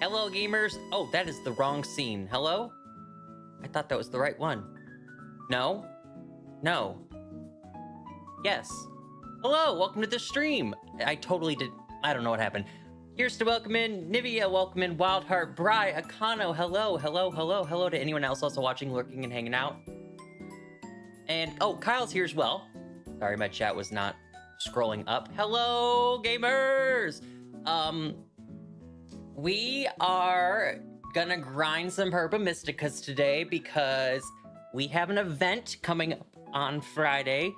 Hello, gamers. Oh, that is the wrong scene. Hello? I thought that was the right one. No? No. Yes. Hello, welcome to the stream. I totally did. I don't know what happened. Here's to welcome in Nivea, welcome in Wildheart, Bri, Akano. Hello, hello, hello, hello to anyone else also watching, lurking, and hanging out. And, oh, Kyle's here as well. Sorry, my chat was not scrolling up. Hello, gamers! We are gonna grind some Herba Mysticas today because we have an event coming up on Friday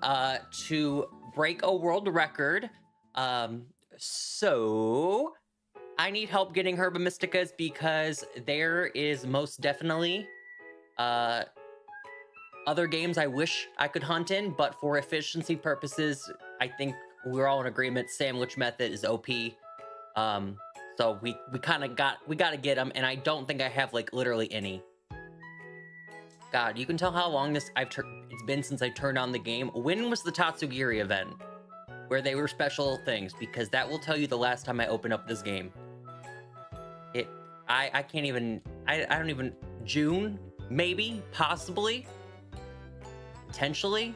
to break a world record. So I need help getting Herba Mysticas because there is most definitely other games I wish I could hunt in, but for efficiency purposes, I think we're all in agreement. Sandwich method is OP. So we gotta get them, and I don't think I have like literally any. God, you can tell how long it's been since I turned on the game. When was the Tatsugiri event? Where they were special things, because that will tell you the last time I opened up this game. I can't even, I don't even, June? Maybe? Possibly? Potentially?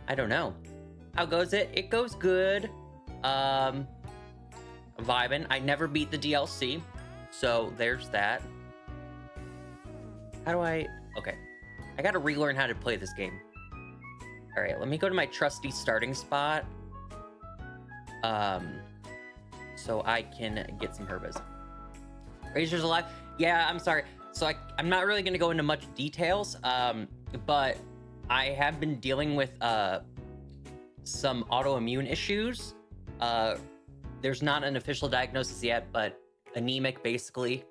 I don't know. How goes it? It goes good. Vibin'. I never beat the DLC, so there's that. How do I... Okay. I gotta relearn how to play this game. Alright, let me go to my trusty starting spot. So I can get some Herbas. Razor's alive? Yeah, I'm sorry. So I'm not really gonna go into much details, but I have been dealing with some autoimmune issues. There's not an official diagnosis yet, but anemic basically.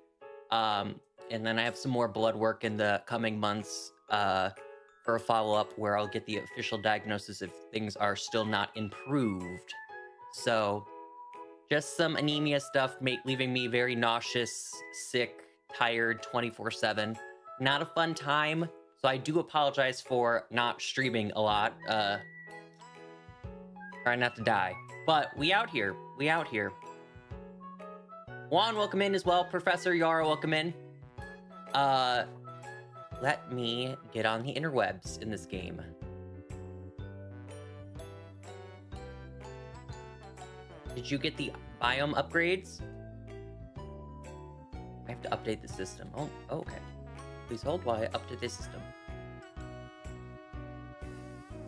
And then I have some more blood work in the coming months for a follow-up where I'll get the official diagnosis if things are still not improved. So just some anemia stuff, leaving me very nauseous, sick, tired 24/7. Not a fun time. So I do apologize for not streaming a lot. Try not to die. But we out here. We out here. Juan, welcome in as well. Professor Yara, welcome in. Let me get on the interwebs in this game. Did you get the biome upgrades? I have to update the system. Oh, okay. Please hold while I update the system.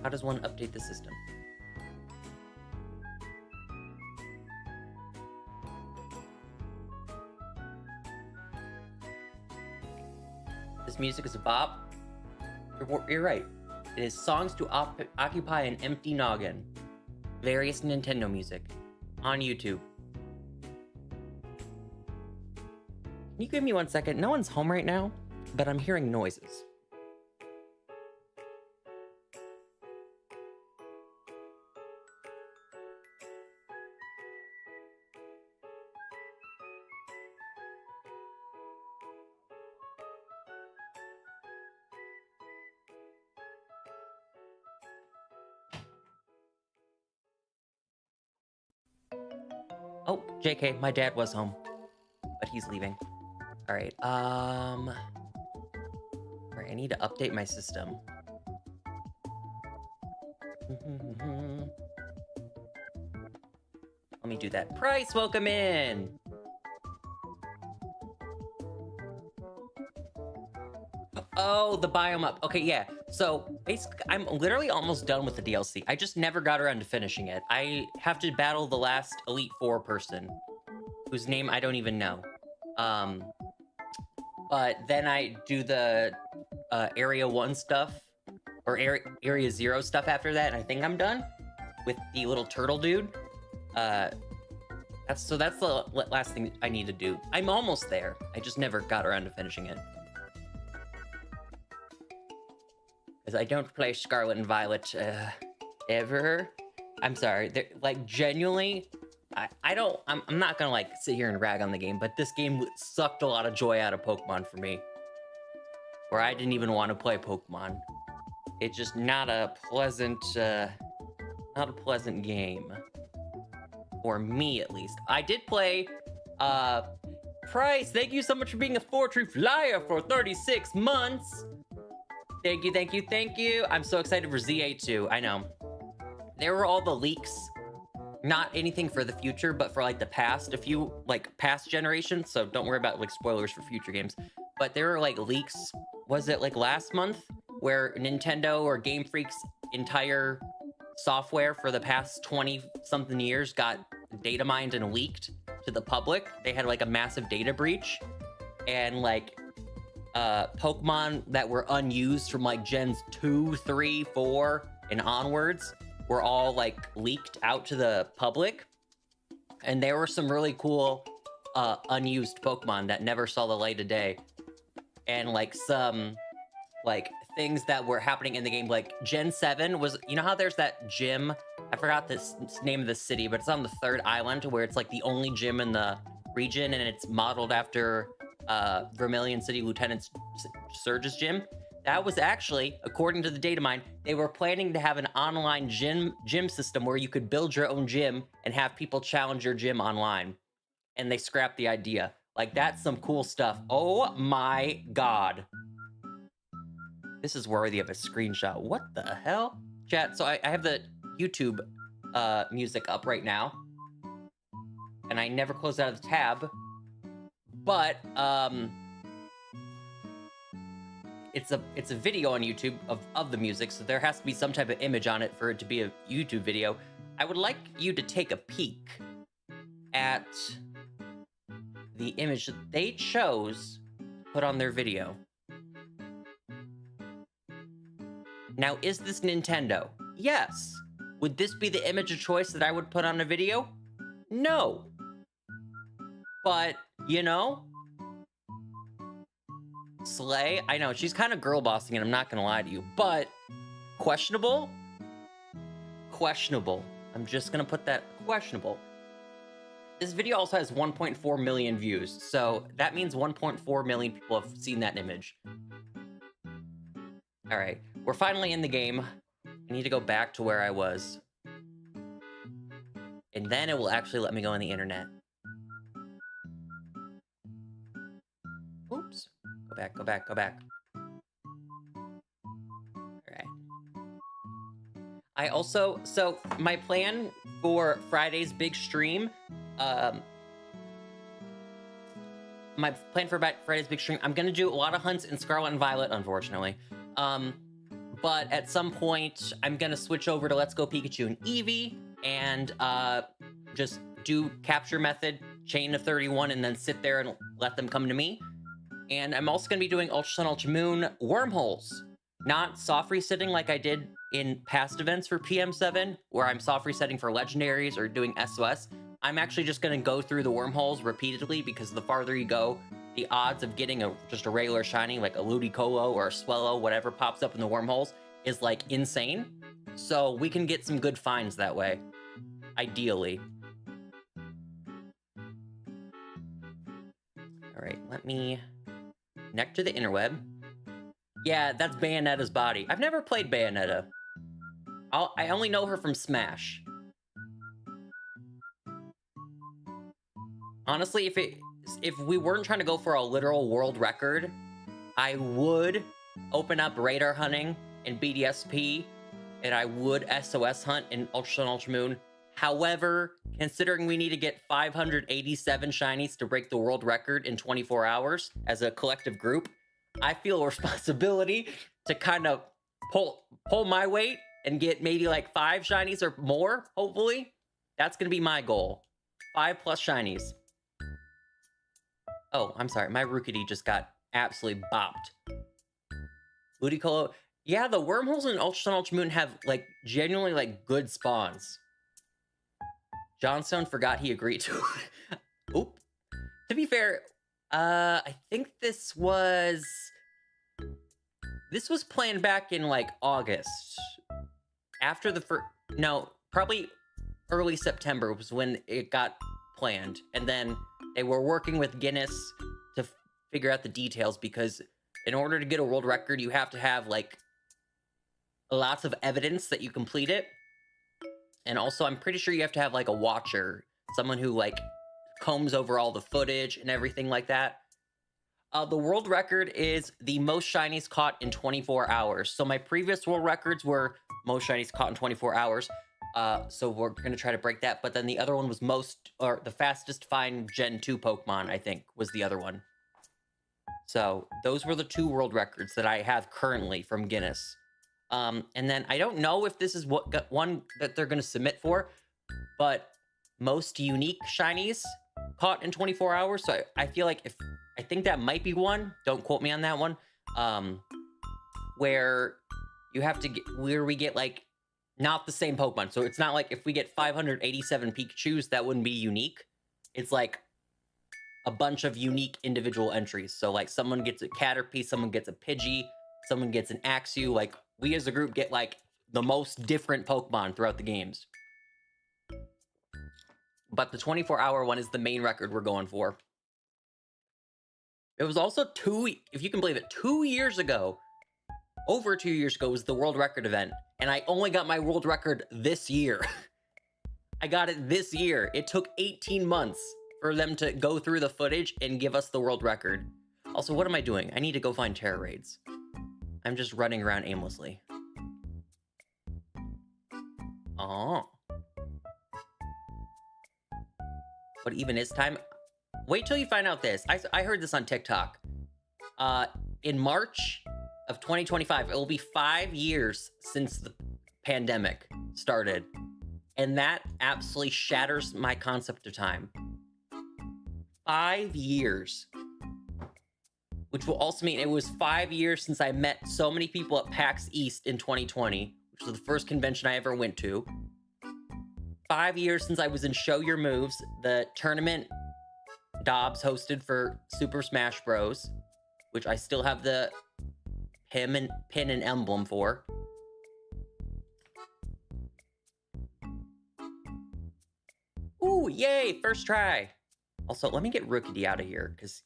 How does one update the system? This music is a bop. You're right. It is songs to occupy an empty noggin. Various Nintendo music. On YouTube. Can you give me 1 second? No one's home right now, but I'm hearing noises. Oh, JK, my dad was home, but he's leaving. All right, all right, I need to update my system. Let me do that. Price, welcome in. Oh, the biome up. Okay, yeah. So basically, I'm literally almost done with the DLC. I just never got around to finishing it. I have to battle the last Elite Four person, whose name I don't even know. But then I do the Area 1 stuff, or Area 0 stuff after that, and I think I'm done with the little turtle dude. That's the last thing I need to do. I'm almost there. I just never got around to finishing it. Because I don't play Scarlet and Violet ever. I'm sorry. They're, like, genuinely, I'm not gonna like sit here and rag on the game, but this game sucked a lot of joy out of Pokemon for me. Where I didn't even want to play Pokemon. It's just not a pleasant game. For me, at least. I did play Price, thank you so much for being a 4-tree flyer for 36 months. Thank you, thank you, thank you. I'm so excited for ZA2. I know. There were all the leaks. Not anything for the future, but for like the past, a few like past generations. So don't worry about like spoilers for future games. But there were like leaks. Was it like last month where Nintendo or Game Freak's entire software for the past 20 something years got data mined and leaked to the public? They had like a massive data breach, and like Pokemon that were unused from like gens 2, 3, 4 and onwards were all like leaked out to the public. And there were some really cool unused Pokemon that never saw the light of day, and like some like things that were happening in the game. Like Gen 7 was, you know how there's that gym, I forgot the name of the city, but it's on the 3rd island where it's like the only gym in the region, and it's modeled after Vermilion City Lieutenant Surge's gym. That was actually, according to the data mine, they were planning to have an online gym system where you could build your own gym and have people challenge your gym online. And they scrapped the idea. Like, that's some cool stuff. Oh my god. This is worthy of a screenshot. What the hell? Chat, so I have the YouTube music up right now. And I never closed out of the tab. But, it's a video on YouTube of the music, so there has to be some type of image on it for it to be a YouTube video. I would like you to take a peek at the image that they chose to put on their video. Now, is this Nintendo? Yes. Would this be the image of choice that I would put on a video? No. But, you know, slay. I know, she's kind of girl bossing it, I'm not gonna lie to you, but questionable? Questionable. I'm just gonna put that questionable. This video also has 1.4 million views, so that means 1.4 million people have seen that image. All right, we're finally in the game. I need to go back to where I was. And then it will actually let me go on the internet. Oops. Go back, go back, go back. All right. I also, so my plan for Friday's big stream, Friday's big stream, I'm gonna do a lot of hunts in Scarlet and Violet, unfortunately. But at some point, I'm gonna switch over to Let's Go Pikachu and Eevee, and just do capture method, chain of 31, and then sit there and let them come to me. And I'm also gonna be doing Ultra Sun, Ultra Moon wormholes. Not soft resetting like I did in past events for PM7, where I'm soft resetting for legendaries or doing SOS. I'm actually just gonna go through the wormholes repeatedly, because the farther you go, the odds of getting just a regular shiny, like a Ludicolo or a Swellow, whatever pops up in the wormholes, is like insane. So we can get some good finds that way, ideally. All right, let me connect to the interweb. Yeah, that's Bayonetta's body. I've never played Bayonetta. I only know her from Smash. Honestly, if we weren't trying to go for a literal world record, I would open up radar hunting in BDSP, and I would SOS hunt in Ultra Sun, Ultra Moon. However, considering we need to get 587 shinies to break the world record in 24 hours as a collective group, I feel a responsibility to kind of pull my weight and get maybe like 5 shinies or more, hopefully. That's going to be my goal. 5+ shinies. Oh, I'm sorry. My Rookity just got absolutely bopped. Ludicolo. Yeah, the wormholes in Ultra Sun, Ultra Moon have like genuinely like good spawns. Johnstone forgot he agreed to it. Oop. To be fair, I think this was planned back in like August. After the no, probably early September was when it got planned. And then they were working with Guinness to figure out the details, because in order to get a world record, you have to have like lots of evidence that you complete it. And also, I'm pretty sure you have to have like a watcher, someone who like combs over all the footage and everything like that. The world record is the most shinies caught in 24 hours. So my previous world records were most shinies caught in 24 hours. So we're gonna try to break that. But then the other one was the fastest find Gen 2 Pokemon, I think, was the other one. So those were the 2 world records that I have currently from Guinness. And then I don't know if this is one that they're gonna submit for, but most unique shinies caught in 24 hours. So I feel like I think that might be one. Don't quote me on that one. Where you have to where we get like not the same Pokemon. So it's not like if we get 587 Pikachus, that wouldn't be unique. It's like a bunch of unique individual entries. So like someone gets a Caterpie, someone gets a Pidgey, someone gets an Axew. Like we as a group get like the most different Pokemon throughout the games. But the 24-hour one is the main record we're going for. It was also if you can believe it, 2 years ago, over 2 years ago was the world record event. And I only got my world record this year. I got it this year. It took 18 months for them to go through the footage and give us the world record. Also, what am I doing? I need to go find Tera raids. I'm just running around aimlessly. Oh. What even is time? Wait till you find out this. I heard this on TikTok. In March of 2025, it will be 5 years since the pandemic started. And that absolutely shatters my concept of time. 5 years. Which will also mean it was 5 years since I met so many people at PAX East in 2020, which was the first convention I ever went to. 5 years since I was in Show Your Moves, the tournament Dobbs hosted for Super Smash Bros, which I still have the pin and emblem for. Ooh, yay, first try. Also, let me get Rookity out of here, because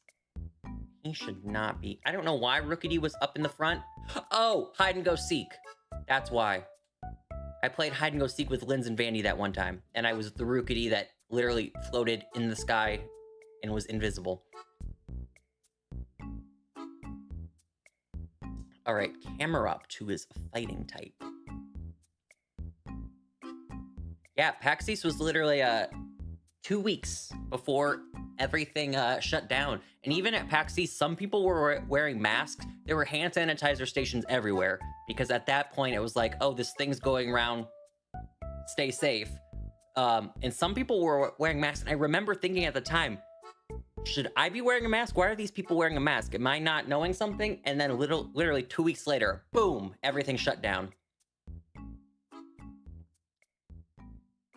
he should not be. I don't know why Rookity was up in the front. Oh, hide and go seek. That's why. I played hide and go seek with Linz and Vandy that one time, and I was the Rookity that literally floated in the sky and was invisible. All right, Camerupt, who is a fighting type. Yeah, PAX East was literally 2 weeks before everything shut down. And even at PAX East, some people were wearing masks. There were hand sanitizer stations everywhere because at that point it was like, oh, this thing's going around, stay safe. And some people were wearing masks. And I remember thinking at the time, should I be wearing a mask? Why are these people wearing a mask? Am I not knowing something? And then literally 2 weeks later, boom, everything shut down.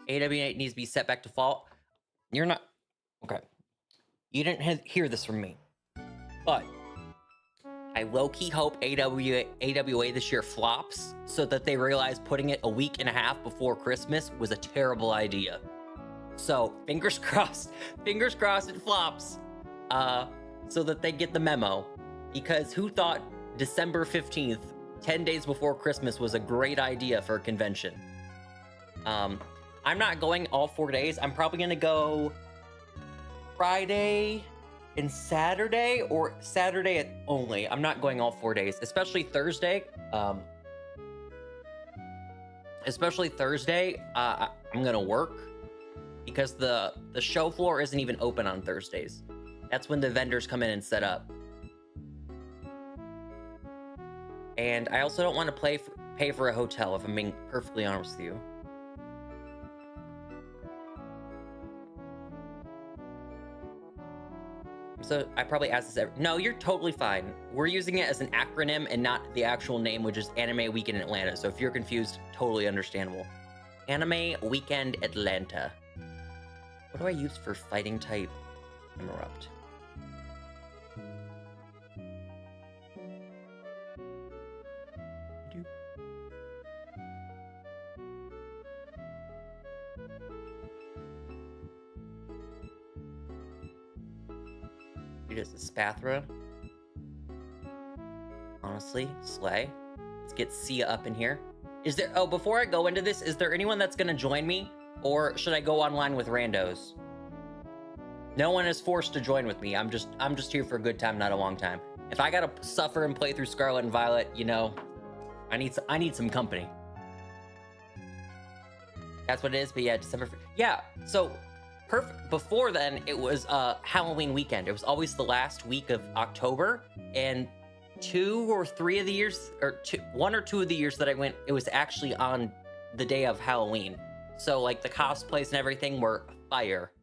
AW8 needs to be set back to default. You're not... Okay. You didn't hear this from me. But I low-key hope AWA this year flops so that they realize putting it a week and a half before Christmas was a terrible idea. So, fingers crossed it flops, so that they get the memo. Because who thought December 15th, 10 days before Christmas, was a great idea for a convention? I'm not going all 4 days. I'm probably gonna go Friday and Saturday, or Saturday only. I'm not going all 4 days, especially Thursday. I'm gonna work because the show floor isn't even open on Thursdays. That's when the vendors come in and set up. And I also don't want to pay for a hotel, if I'm being perfectly honest with you. So I probably asked this no, you're totally fine. We're using it as an acronym and not the actual name, which is Anime Weekend Atlanta. So if you're confused, totally understandable. Anime Weekend Atlanta. What do I use for fighting type Camerupt? It is a Spathra. Honestly, slay. Let's get Sia up in here. Is there... Oh, before I go into this, is there anyone that's going to join me? Or should I go online with randos? No one is forced to join with me. I'm just here for a good time, not a long time. If I gotta suffer and play through Scarlet and Violet, you know, I need some company. That's what it is. But yeah, December. Yeah. So perfect. Before then, it was Halloween weekend. It was always the last week of October, and 2 or 3 of the years, or 1 or 2 of the years that I went, it was actually on the day of Halloween. So like the cosplays and everything were fire.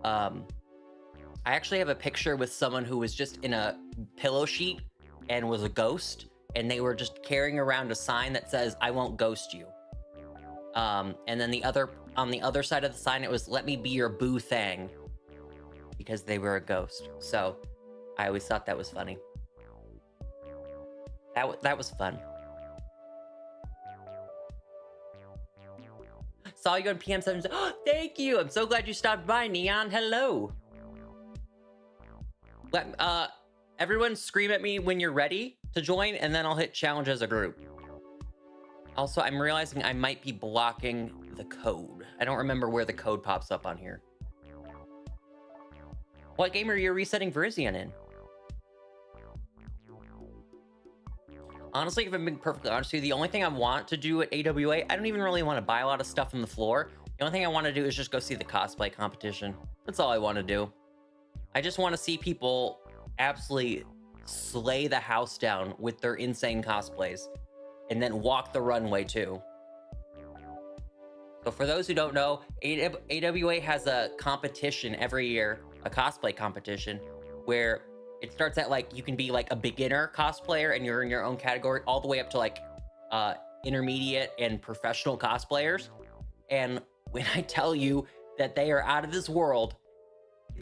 I actually have a picture with someone who was just in a pillow sheet and was a ghost, and they were just carrying around a sign that says, "I won't ghost you." And then on the other side of the sign, it was, "Let me be your boo thang," because they were a ghost. So I always thought that was funny. That was fun. Saw you on PM7. Oh, thank you. I'm so glad you stopped by, Neon. Hello. Everyone scream at me when you're ready to join, and then I'll hit challenge as a group. Also, I'm realizing I might be blocking the code. I don't remember where the code pops up on here. What game are you resetting Virizion in? Honestly, if I'm being perfectly honest with you, the only thing I want to do at AWA, I don't even really want to buy a lot of stuff from the floor. The only thing I want to do is just go see the cosplay competition. That's all I want to do. I just want to see people absolutely slay the house down with their insane cosplays, and then walk the runway too. So for those who don't know, AWA has a competition every year, a cosplay competition, where it starts at like, you can be like a beginner cosplayer and you're in your own category, all the way up to like intermediate and professional cosplayers. And when I tell you that they are out of this world,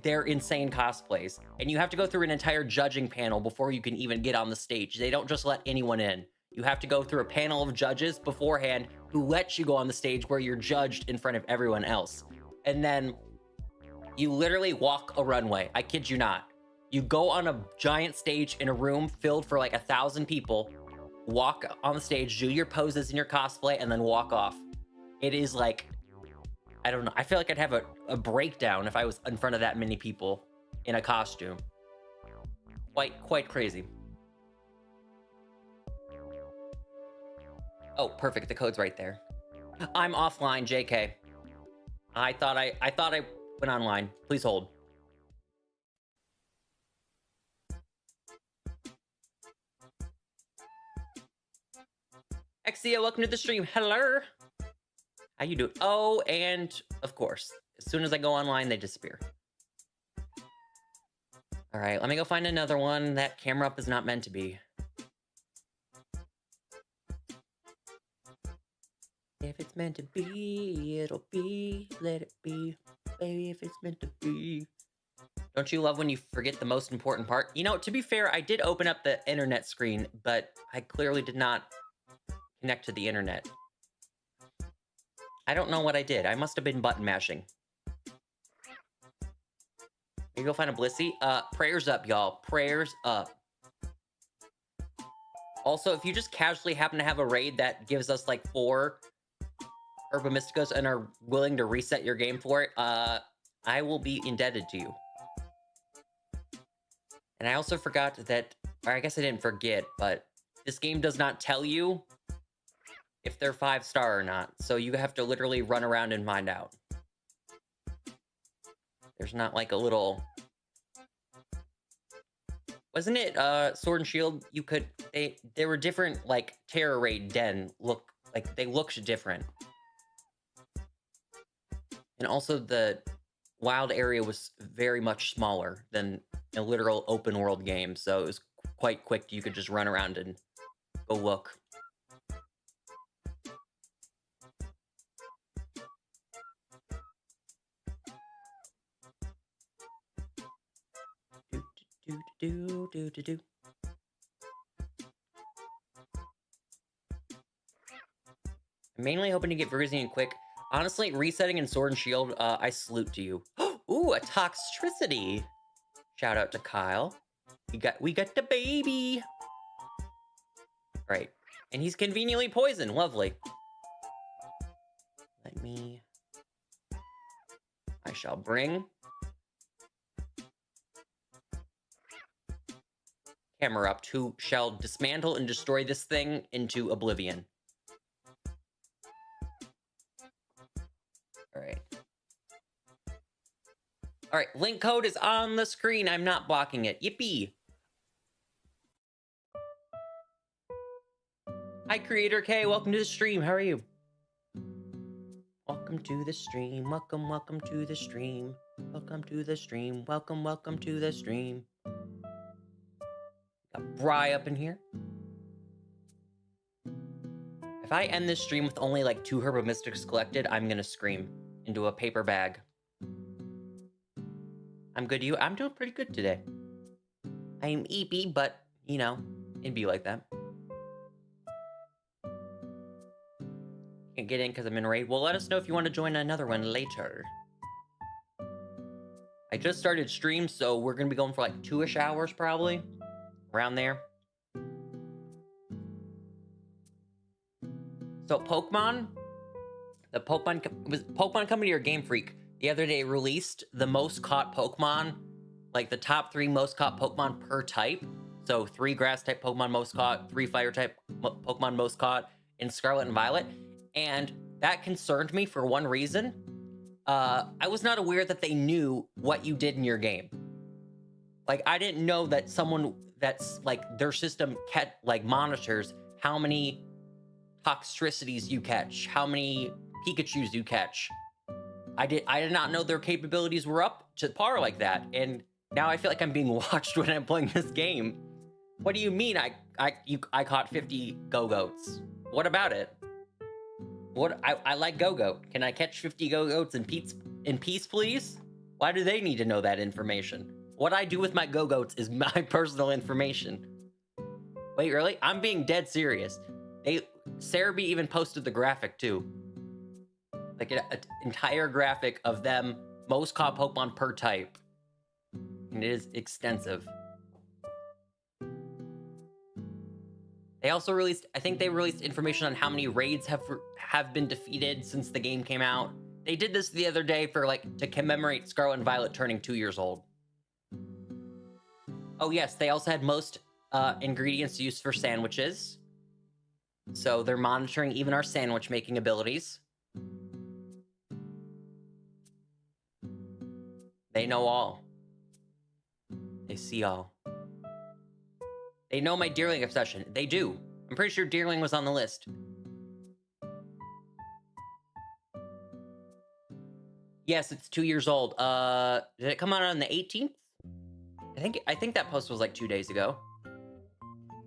they're insane cosplays. And you have to go through an entire judging panel before you can even get on the stage. They don't just let anyone in. You have to go through a panel of judges beforehand who lets you go on the stage, where you're judged in front of everyone else. And then you literally walk a runway. I kid you not. You go on a giant stage in a room filled for like 1,000 people, walk on the stage, do your poses in your cosplay, and then walk off. It is like, I don't know. I feel like I'd have a breakdown if I was in front of that many people in a costume. Quite crazy. Oh, perfect. The code's right there. I'm offline, JK. I thought I went online. Please hold. Exia, welcome to the stream. Hello. How you doing? Oh, and of course, as soon as I go online, they disappear. All right, let me go find another one. That camera up is not meant to be. If it's meant to be, it'll be. Let it be. Baby, if it's meant to be. Don't you love when you forget the most important part? You know, to be fair, I did open up the internet screen, but I clearly did not connect to the internet. I don't know what I did. I must have been button mashing. Maybe go find a Blissey. Prayers up, y'all. Prayers up. Also, if you just casually happen to have a raid that gives us like 4 Herba Mysticas and are willing to reset your game for it, I will be indebted to you. And I also forgot that, or I guess I didn't forget, but this game does not tell you if they're 5-star or not. So you have to literally run around and find out. There's not like a little... Wasn't it Sword and Shield? You could... There were different, like, Tera raid den look... Like, they looked different. And also the wild area was very much smaller than a literal open world game. So it was quite quick. You could just run around and go look. Do. I'm mainly hoping to get Virizion quick. Honestly, resetting in Sword and Shield, I salute to you. Ooh, a Toxtricity! Shout out to Kyle. We got the baby! Right. And he's conveniently poisoned. Lovely. Let me... I shall bring Hammerupt, who shall dismantle and destroy this thing into oblivion. Alright. Alright, link code is on the screen. I'm not blocking it. Yippee! Hi, Creator K. Welcome to the stream. How are you? Welcome to the stream. Welcome to the stream. Welcome to the stream. Welcome to the stream. Got Bry up in here. If I end this stream with only like 2 Herba Mystics collected, I'm gonna scream into a paper bag. I'm good, you? I'm doing pretty good today. I am eepy, but, you know, it'd be like that. Can't get in because I'm in raid. Well, let us know if you want to join another one later. I just started stream, so we're going to be going for like 2-ish hours, probably. Around there. So, Pokemon... The Pokemon Company or Game Freak the other day released the most caught Pokemon, like the top 3 most caught Pokemon per type. So 3 grass type Pokemon most caught, 3 fire type Pokemon most caught in Scarlet and Violet. And that concerned me for one reason. I was not aware that they knew what you did in your game. Like, I didn't know that someone that's like their system monitors how many toxicities you catch, how many Pikachus you catch. I did not know their capabilities were up to par like that, and now I feel like I'm being watched when I'm playing this game. What do you mean I caught 50 Go-Goats? What about it? I like Go-Goat. Can I catch 50 Go-Goats in peace, please? Why do they need to know that information? What I do with my Go-Goats is my personal information. Wait, really? I'm being dead serious. Cerebi even posted the graphic too. Like an entire graphic of them most caught Pokemon per type. And it is extensive. They also released, I think they released information on how many raids have been defeated since the game came out. They did this the other day for to commemorate Scarlet and Violet turning 2 years old. Oh yes, they also had most ingredients used for sandwiches. So they're monitoring even our sandwich making abilities. They know all. They see all. They know my Deerling obsession. They do. I'm pretty sure Deerling was on the list. Yes, it's 2 years old. Did it come out on the 18th? I think that post was like 2 days ago.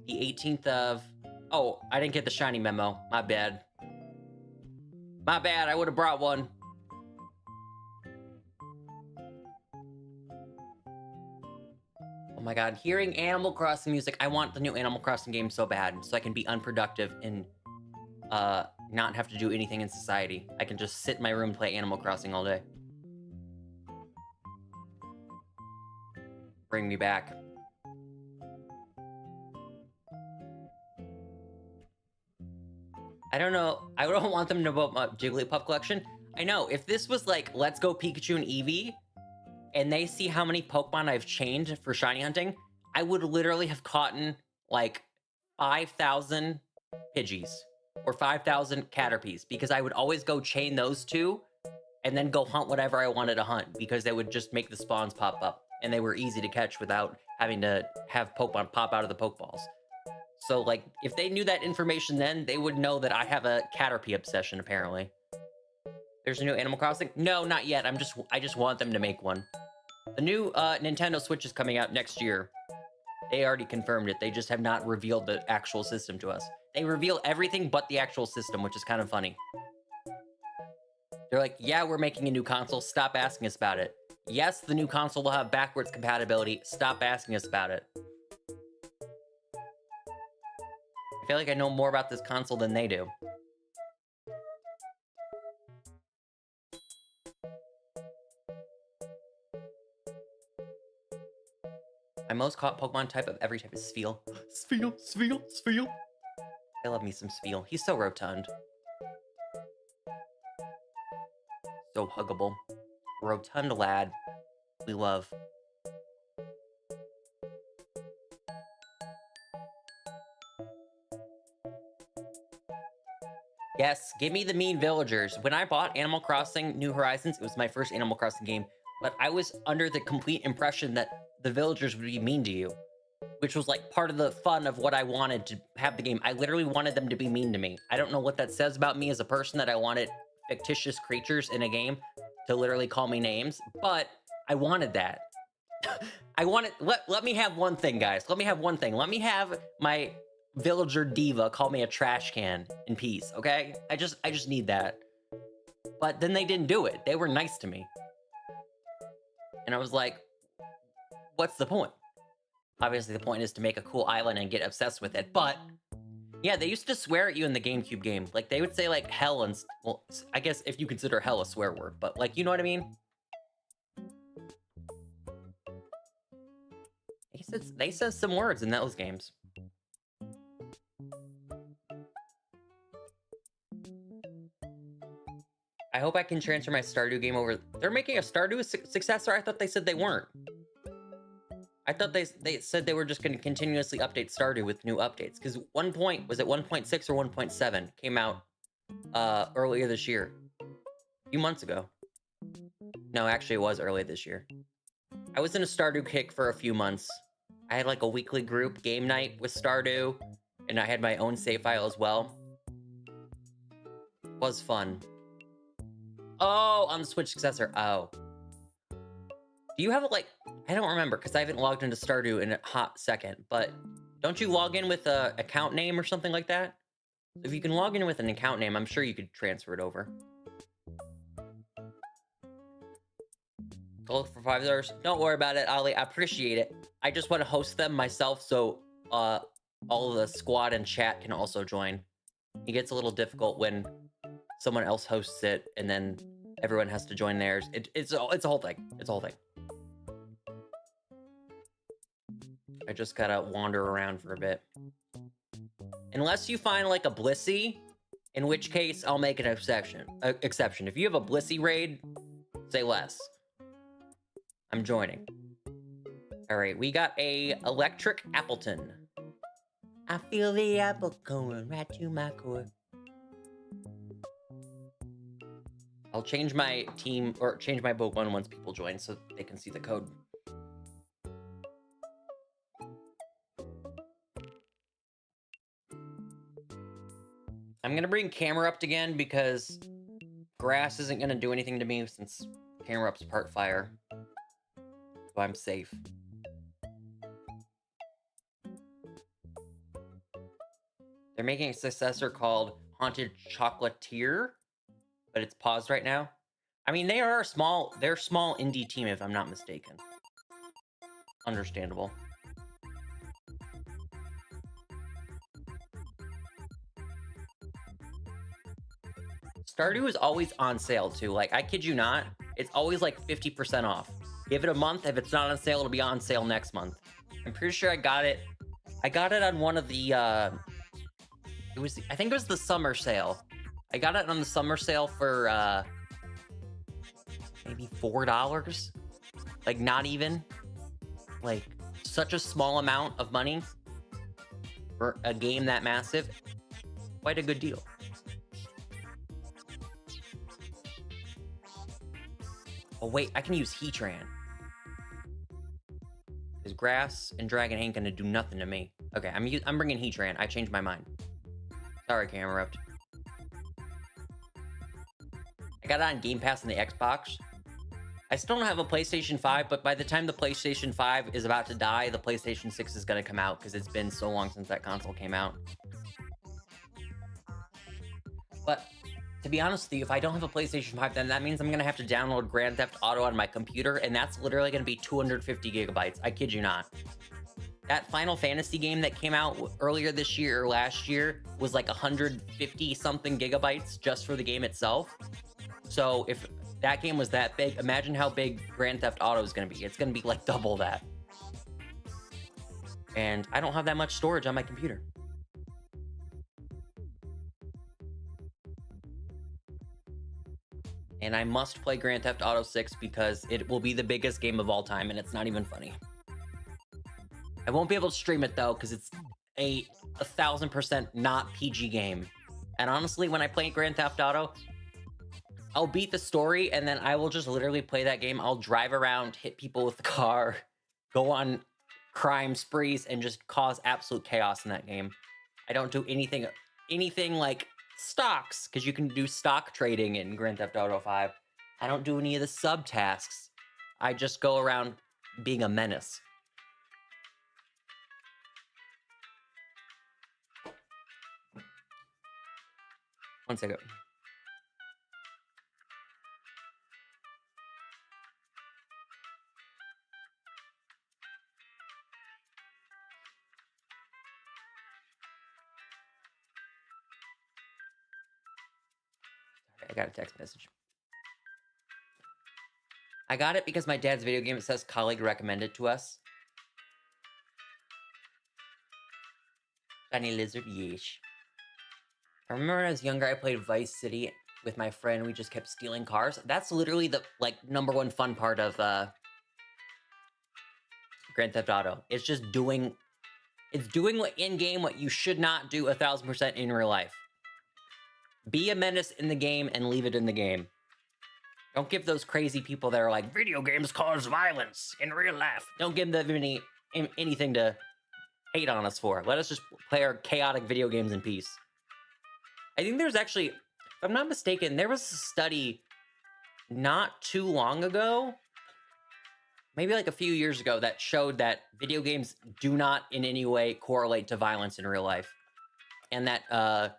The 18th of... Oh, I didn't get the shiny memo. My bad. My bad, I would have brought one. Oh my god, hearing Animal Crossing music. I want the new Animal Crossing game so bad, so I can be unproductive and not have to do anything in society. I can just sit in my room and play Animal Crossing all day. Bring me back. I don't know. I don't want them to know about my Jigglypuff collection. I know, if this was like, let's go Pikachu and Eevee, and they see how many Pokemon I've chained for shiny hunting, I would literally have caught like 5,000 Pidgeys or 5,000 Caterpies, because I would always go chain those 2 and then go hunt whatever I wanted to hunt, because they would just make the spawns pop up and they were easy to catch without having to have Pokemon pop out of the Pokeballs. So like, if they knew that information then, they would know that I have a Caterpie obsession apparently. There's a new Animal Crossing? No, not yet. I just want them to make one. The new Nintendo Switch is coming out next year. They already confirmed it. They just have not revealed the actual system to us. They reveal everything but the actual system, which is kind of funny. They're like, yeah, we're making a new console. Stop asking us about it. Yes, the new console will have backwards compatibility. Stop asking us about it. I feel like I know more about this console than they do. My most caught Pokemon type of every type is Spheal. Spheal. I love me some Spheal. He's so rotund. So huggable. Rotund lad. We love. Yes, give me the mean villagers. When I bought Animal Crossing New Horizons, it was my first Animal Crossing game, but I was under the complete impression that the villagers would be mean to you, which was like part of the fun of what I wanted to have the game. I literally wanted them to be mean to me. I don't know what that says about me as a person that I wanted fictitious creatures in a game to literally call me names, but I wanted that. I wanted, let me have one thing, guys. Let me have one thing. Let me have my villager diva call me a trash can in peace, okay? I just need that. But then they didn't do it. They were nice to me. And I was like, what's the point? Obviously, the point is to make a cool island and get obsessed with it, but yeah, they used to swear at you in the GameCube game. Like, they would say, like, hell and... Well, I guess if you consider hell a swear word, but, like, you know what I mean? They said some words in those games. I hope I can transfer my Stardew game over... They're making a Stardew successor? I thought they said they weren't. I thought they said they were just going to continuously update Stardew with new updates. Because one point, was it 1.6 or 1.7? Came out earlier this year. A few months ago. No, actually it was early this year. I was in a Stardew kick for a few months. I had like a weekly group game night with Stardew. And I had my own save file as well. It was fun. Oh, on the Switch successor. Oh. Do you have it like... I don't remember, because I haven't logged into Stardew in a hot second, but don't you log in with a account name or something like that? If you can log in with an account name, I'm sure you could transfer it over. Go look for $5. Don't worry about it, Ollie. I appreciate it. I just want to host them myself, so all of the squad and chat can also join. It gets a little difficult when someone else hosts it, and then everyone has to join theirs. It's a whole thing. It's a whole thing. I just gotta wander around for a bit. Unless you find like a Blissey, in which case I'll make an exception. If you have a Blissey raid, say less. I'm joining. All right, we got a Electric Appleton. I feel the apple going right to my core. I'll change my team, or change my Pokemon once people join so they can see the code. I'm gonna bring Camerupt again because grass isn't gonna do anything to me since Camerupt's part fire. So I'm safe. They're making a successor called Haunted Chocolatier, but it's paused right now. I mean, they're a small indie team if I'm not mistaken. Understandable. Stardew is always on sale too. Like, I kid you not, it's always like 50% off. Give it a month. If it's not on sale, it'll be on sale next month. I'm pretty sure I got it on one of the, I think it was the summer sale. I got it on the summer sale for, maybe $4. Like, not even. Like, such a small amount of money for a game that massive. Quite a good deal. Oh wait, I can use Heatran. Because grass and dragon ain't gonna do nothing to me. Okay, I'm bringing Heatran. I changed my mind. Sorry, Camerupt. I got it on Game Pass on the Xbox. I still don't have a PlayStation 5, but by the time the PlayStation 5 is about to die, the PlayStation 6 is gonna come out because it's been so long since that console came out. But to be honest with you, if I don't have a PlayStation 5, then that means I'm gonna have to download Grand Theft Auto on my computer, and that's literally gonna be 250 gigabytes. I kid you not. That Final Fantasy game that came out earlier this year or last year was like 150 something gigabytes just for the game itself. So if that game was that big, imagine how big Grand Theft Auto is gonna be. It's gonna be like double that. And I don't have that much storage on my computer. And I must play Grand Theft Auto 6 because it will be the biggest game of all time, and it's not even funny. I won't be able to stream it though, because it's a 1000% not PG game. And honestly, when I play Grand Theft Auto, I'll beat the story and then I will just literally play that game. I'll drive around, hit people with the car, go on crime sprees, and just cause absolute chaos in that game. I don't do anything like stocks, because you can do stock trading in Grand Theft Auto 5. I don't do any of the subtasks. I just go around being a menace. One second. I got a text message. I got it because my dad's video game, it says colleague recommended to us. Tiny lizard, yeesh. I remember when I was younger, I played Vice City with my friend. We just kept stealing cars. That's literally the #1 fun part of Grand Theft Auto. It's just doing in game what you should not do 1000% in real life. Be a menace in the game and leave it in the game. Don't give those crazy people that are like, video games cause violence in real life. Don't give them anything to hate on us for. Let us just play our chaotic video games in peace. I think there's actually, if I'm not mistaken, there was a study not too long ago, maybe like a few years ago, that showed that video games do not in any way correlate to violence in real life. And that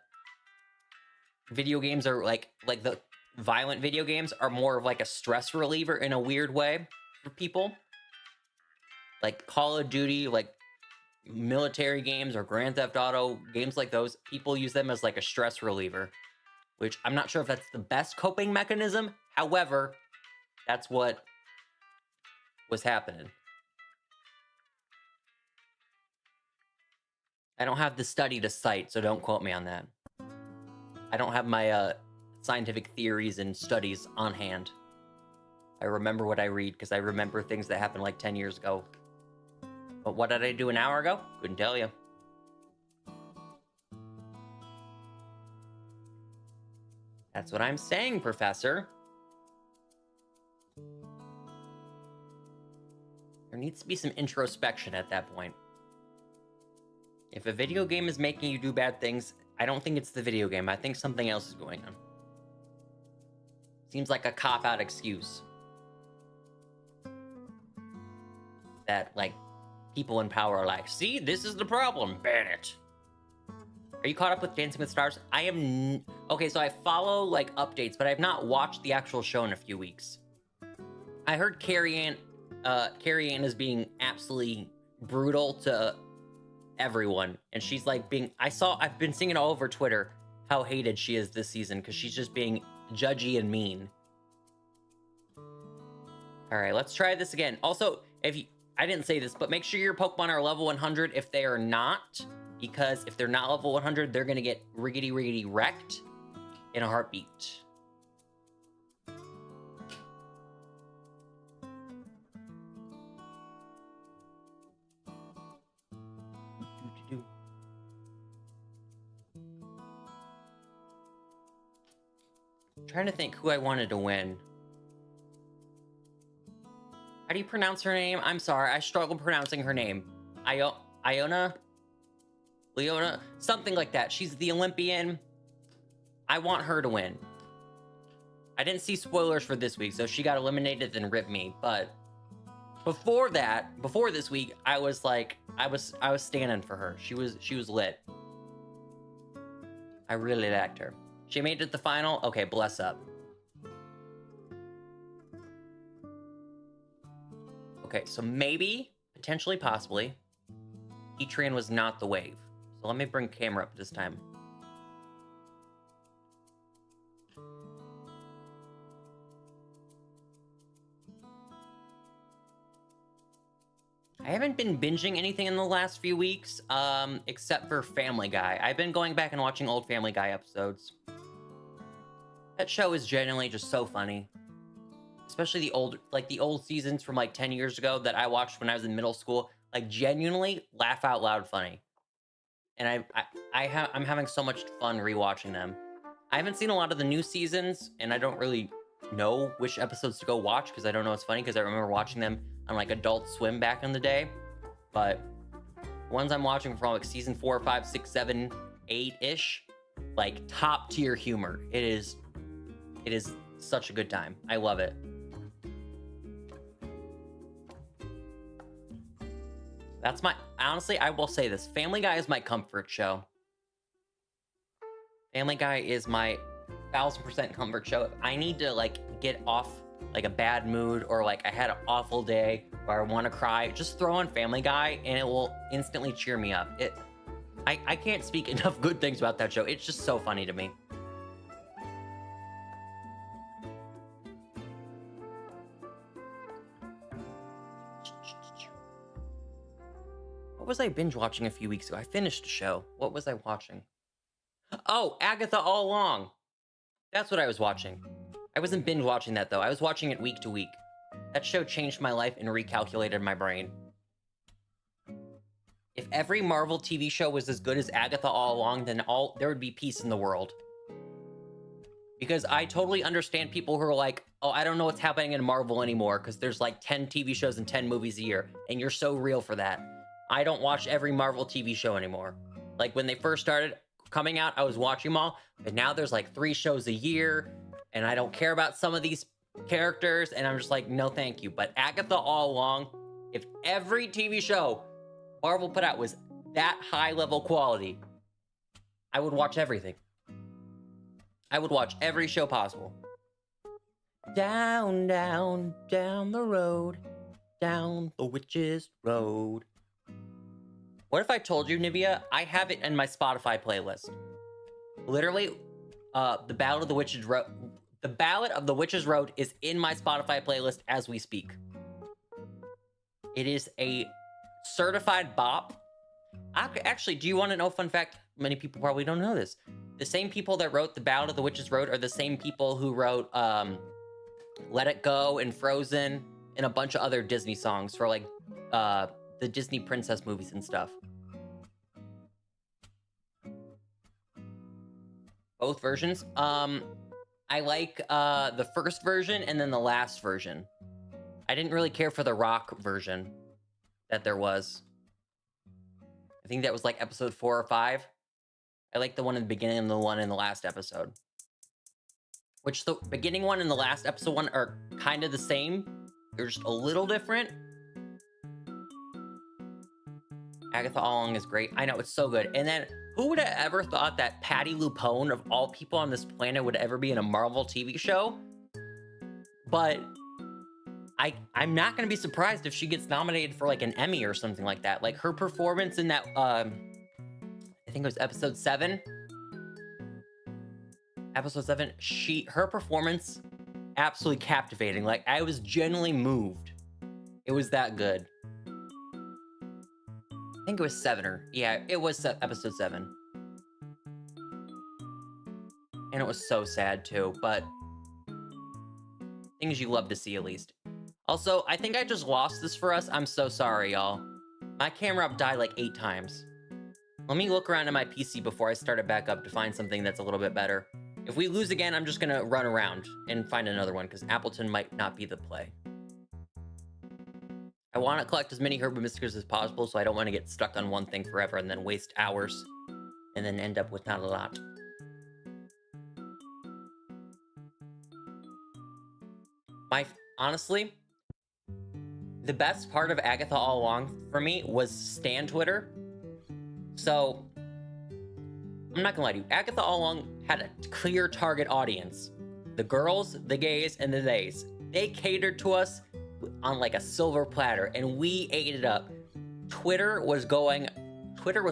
video games are like the violent video games are more of like a stress reliever in a weird way for people. Like Call of Duty, like military games or Grand Theft Auto, games like those, people use them as like a stress reliever, which I'm not sure if that's the best coping mechanism. However, that's what was happening. I don't have the study to cite, so don't quote me on that. I don't have my scientific theories and studies on hand. I remember what I read because I remember things that happened like 10 years ago. But what did I do an hour ago? Couldn't tell you. That's what I'm saying, Professor. There needs to be some introspection at that point. If a video game is making you do bad things, I don't think it's the video game. I think something else is going on. Seems like a cop-out excuse. That, like, people in power are like, see, this is the problem, ban it. Are you caught up with Dancing with Stars? I am... Okay, so I follow, like, updates, but I have not watched the actual show in a few weeks. I heard Carrie Ann is being absolutely brutal to everyone, and she's, like, being... I've been seeing it all over Twitter, how hated she is this season, because she's just being judgy and mean. Alright, let's try this again. Also, I didn't say this, but make sure your Pokemon are level 100 if they are not, because if they're not level 100, they're gonna get riggedy wrecked in a heartbeat. Trying to think who I wanted to win. How do you pronounce her name? I'm sorry, I struggle pronouncing her name. Leona, something like that. She's the Olympian. I want her to win. I didn't see spoilers for this week, so she got eliminated and ripped me. But before this week, I was like, I was standing for her. She was lit. I really liked her. She made it to the final. Okay, bless up. Okay, so maybe, potentially, possibly, Heatran was not the wave. So let me bring camera up this time. I haven't been binging anything in the last few weeks, except for Family Guy. I've been going back and watching old Family Guy episodes. That show is genuinely just so funny. Especially the old seasons from like 10 years ago that I watched when I was in middle school. Like, genuinely laugh out loud funny. and I'm having so much fun rewatching them. I haven't seen a lot of the new seasons, and I don't really know which episodes to go watch because I don't know what's funny, because I remember watching them on like Adult Swim back in the day. But ones I'm watching from like season 4, 5, 6, 7, 8-ish, like top tier humor. It is such a good time. I love it. That's honestly, I will say this. Family Guy is my comfort show. Family Guy is my 1000% comfort show. If I need to like get off like a bad mood, or like I had an awful day or I want to cry, just throw on Family Guy and it will instantly cheer me up. I can't speak enough good things about that show. It's just so funny to me. What was I binge watching a few weeks ago? I finished a show. What was I watching? Oh, Agatha All Along. That's what I was watching. I wasn't binge watching that though. I was watching it week to week. That show changed my life and recalculated my brain. If every Marvel TV show was as good as Agatha All Along, then there would be peace in the world. Because I totally understand people who are like, oh, I don't know what's happening in Marvel anymore because there's like 10 TV shows and 10 movies a year, and you're so real for that. I don't watch every Marvel TV show anymore. Like when they first started coming out, I was watching them all, but now there's like 3 shows a year, and I don't care about some of these characters, and I'm just like, no thank you. But Agatha All Along, if every TV show Marvel put out was that high level quality, I would watch everything. I would watch every show possible. Down, down, down the road, down the witch's road. What if I told you, Nivea, I have it in my Spotify playlist? Literally, the Ballad of the Witch's Road. The Ballad of the Witch's Road is in my Spotify playlist as we speak. It is a certified bop. Actually, do you want to know a fun fact? Many people probably don't know this. The same people that wrote The Ballad of the Witch's Road are the same people who wrote Let It Go and Frozen and a bunch of other Disney songs for like the Disney princess movies and stuff. Both versions. I like the first version and then the last version. I didn't really care for the rock version that there was. I think that was like episode 4 or 5. I like the one in the beginning and the one in the last episode. Which the beginning one and the last episode one are kind of the same. They're just a little different. Agatha All Along is great. I know, it's so good. And then, who would have ever thought that Patti LuPone, of all people on this planet, would ever be in a Marvel TV show? But I'm not going to be surprised if she gets nominated for like an Emmy or something like that. Like her performance in that, I think it was episode 7. Episode 7, her performance, absolutely captivating. Like, I was genuinely moved. It was that good. I think it was 7 yeah, it was episode 7. And it was so sad too, but things you love to see at least. Also, I think I just lost this for us. I'm so sorry, y'all. My camera up died like 8 times. Let me look around at my PC before I start it back up to find something that's a little bit better. If we lose again, I'm just gonna run around and find another one because Appleton might not be the play. I want to collect as many Herba Mysticas as possible, so I don't want to get stuck on one thing forever and then waste hours and then end up with not a lot. Honestly, the best part of Agatha All Along for me was Stan Twitter. So, I'm not gonna lie to you, Agatha All Along had a clear target audience. The girls, the gays, and the theys. They catered to us on like a silver platter, and we ate it up. Twitter was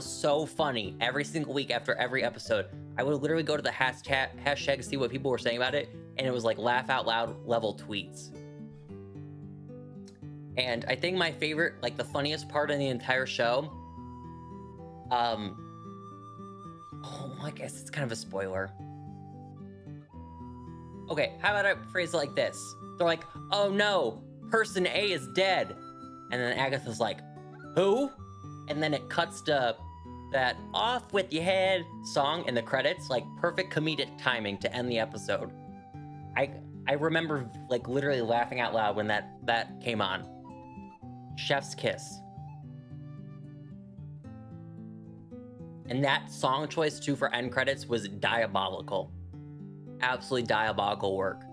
so funny every single week after every episode. I would literally go to the hashtag, see what people were saying about it, and it was like laugh out loud level tweets. And I think my favorite, like the funniest part in the entire show, oh, I guess it's kind of a spoiler. Okay, how about I phrase it like this? They're like, oh no, person A is dead. And then Agatha's like, who? And then it cuts to that "off with your head" song in the credits, like perfect comedic timing to end the episode. I remember like literally laughing out loud when that came on. Chef's Kiss. And that song choice too for end credits was diabolical. Absolutely diabolical work.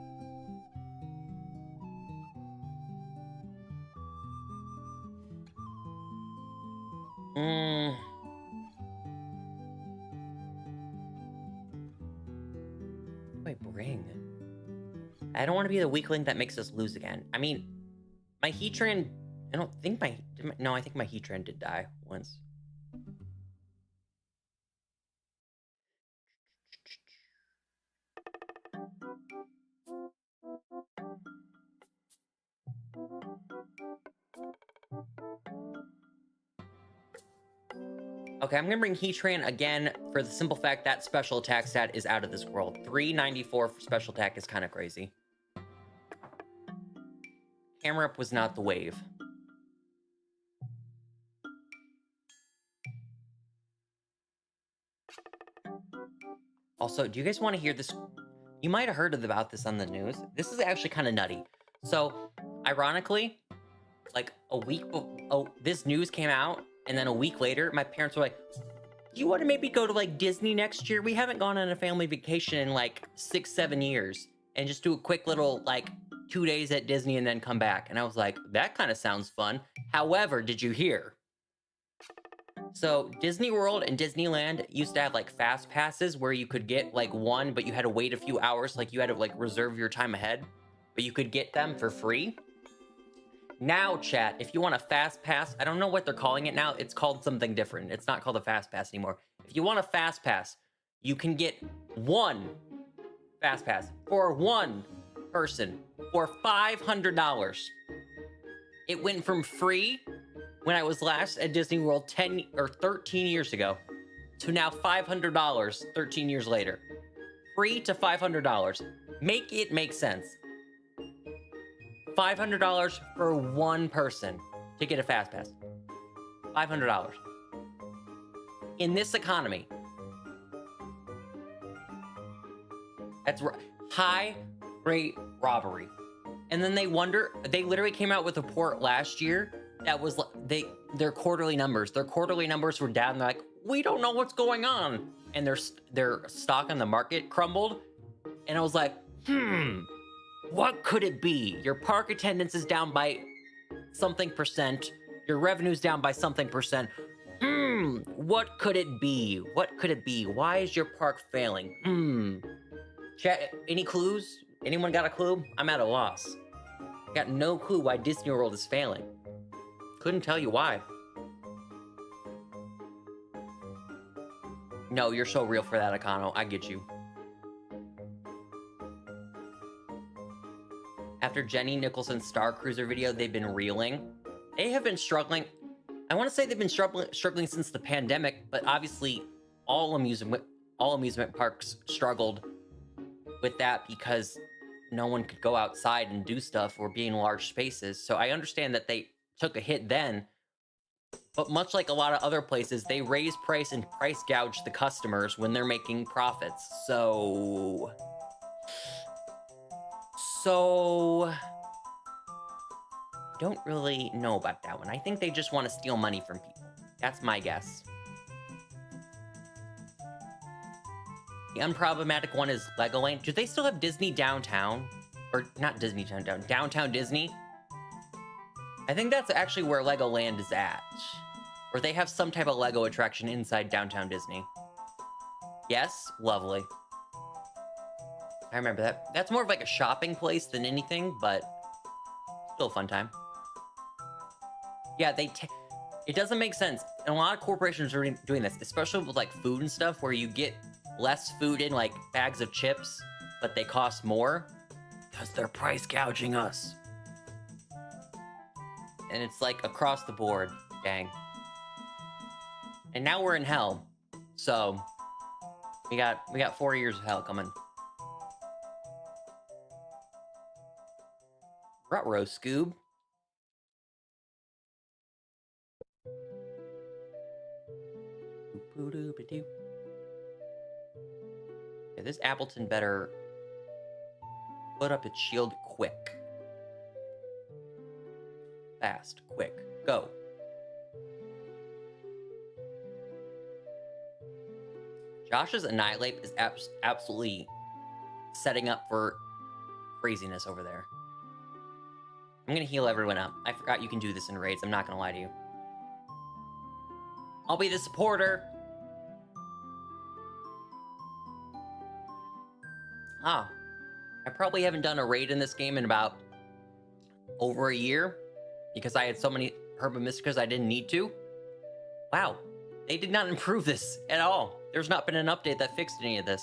What do I bring? I don't want to be the weakling that makes us lose again. I mean, my Heatran, I don't think no, I think my Heatran did die once. Okay, I'm gonna bring Heatran again for the simple fact that special attack stat is out of this world. 394 for special attack is kind of crazy. Camera up was not the wave. Also, do you guys want to hear this? You might have heard about this on the news. This is actually kind of nutty. So, ironically, like this news came out, and then a week later, my parents were like, "Do you want to maybe go to like Disney next year? We haven't gone on a family vacation in like 6-7 years, and just do a quick little like 2 days at Disney and then come back." And I was like, "That kind of sounds fun." However, did you hear? So Disney World and Disneyland used to have like fast passes where you could get like one, but you had to wait a few hours. Like you had to like reserve your time ahead, but you could get them for free. Now, chat, if you want a fast pass, I don't know what they're calling it now. It's called something different. It's not called a fast pass anymore. If you want a fast pass, you can get one fast pass for one person for $500. It went from free when I was last at Disney World 10 or 13 years ago to now $500 13 years later. Free to $500. Make it make sense. $500 for one person to get a fast pass. $500. In this economy. That's high rate robbery. And then they literally came out with a report last year that was their quarterly numbers. Their quarterly numbers were down. They're like, "We don't know what's going on." And their stock on the market crumbled. And I was like, what could it be? Your park attendance is down by something percent. Your revenue's down by something percent. What could it be? What could it be? Why is your park failing? Chat, any clues? Anyone got a clue? I'm at a loss. Got no clue why Disney World is failing. Couldn't tell you why. No, you're so real for that, Akano. I get you. After Jenny Nicholson's Star Cruiser video, they've been reeling. They have been struggling. I want to say they've been struggling since the pandemic, but obviously all amusement parks struggled with that because no one could go outside and do stuff or be in large spaces. So I understand that they took a hit then, but much like a lot of other places, they raise price and price gouge the customers when they're making profits. So don't really know about that one. I think they just want to steal money from people. That's my guess. The unproblematic one is Legoland. Do they still have Disney Downtown? Or not Disney Downtown, Downtown Disney? I think that's actually where Legoland is at. Or they have some type of Lego attraction inside Downtown Disney. Yes? Lovely. I remember that. That's more of like a shopping place than anything, but still a fun time. Yeah, it doesn't make sense. And a lot of corporations are doing this, especially with like food and stuff, where you get less food in like bags of chips, but they cost more because they're price gouging us. And it's like across the board, dang. And now we're in hell, so we got 4 years of hell coming. Ruh-roh, Scoob. Boop-a-doop-a-doo. Okay, this Appleton better put up its shield quick. Fast, quick, go. Josh's Annihilate is absolutely setting up for craziness over there. I'm gonna heal everyone up. I forgot you can do this in raids. I'm not gonna lie to you. I'll be the supporter. Ah, I probably haven't done a raid in this game in about over a year because I had so many Herba Mysticas I didn't need to. Wow, they did not improve this at all. There's not been an update that fixed any of this.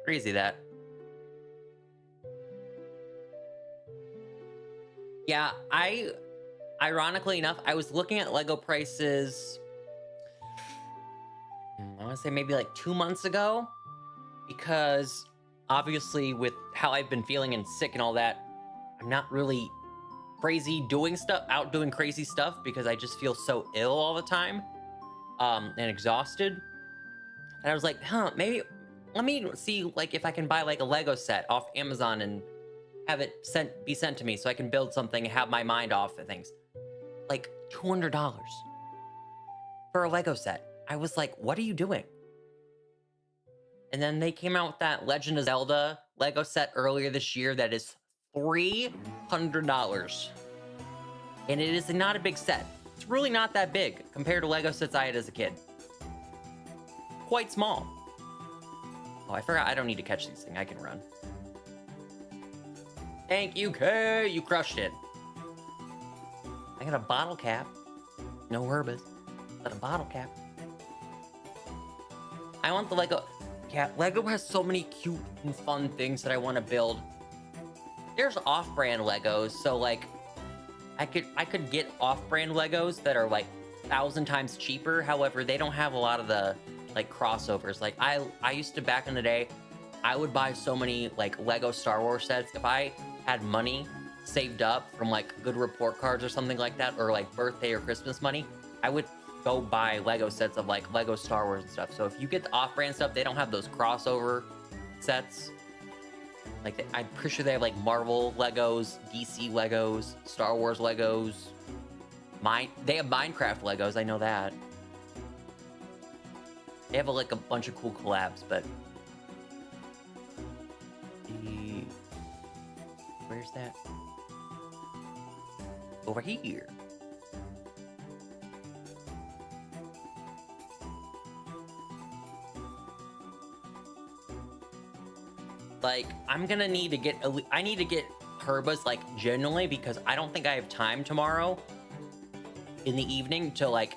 Crazy that. Yeah, ironically enough, I was looking at Lego prices, I want to say maybe like 2 months ago, because obviously with how I've been feeling and sick and all that, I'm not really out doing crazy stuff because I just feel so ill all the time, and exhausted. And I was like, maybe let me see like if I can buy like a Lego set off Amazon and have it be sent to me so I can build something and have my mind off of things. Like $200 for a Lego set. I was like, what are you doing? And then they came out with that Legend of Zelda Lego set earlier this year that is $300. And it is not a big set. It's really not that big compared to Lego sets I had as a kid. Quite small. Oh, I forgot I don't need to catch these things. I can run. Thank you, Kay. You crushed it. I got a bottle cap. No Herbas, but a bottle cap. I want the Lego. Yeah, Lego has so many cute and fun things that I want to build. There's off-brand Legos, so like, I could get off-brand Legos that are like 1,000 times cheaper. However, they don't have a lot of the like crossovers. Like I used to back in the day, I would buy so many like Lego Star Wars sets. If I had money saved up from like good report cards or something like that, or like birthday or Christmas money, I would go buy Lego sets of like Lego Star Wars and stuff. So if you get the off-brand stuff, they don't have those crossover sets. Like I'm pretty sure they have like Marvel Legos, DC Legos, Star Wars Legos. They have Minecraft Legos, I know that. They have like a bunch of cool collabs, but where's that? Over here. Like, I'm gonna need to get, I need to get Herbas, like, generally, because I don't think I have time tomorrow in the evening to, like,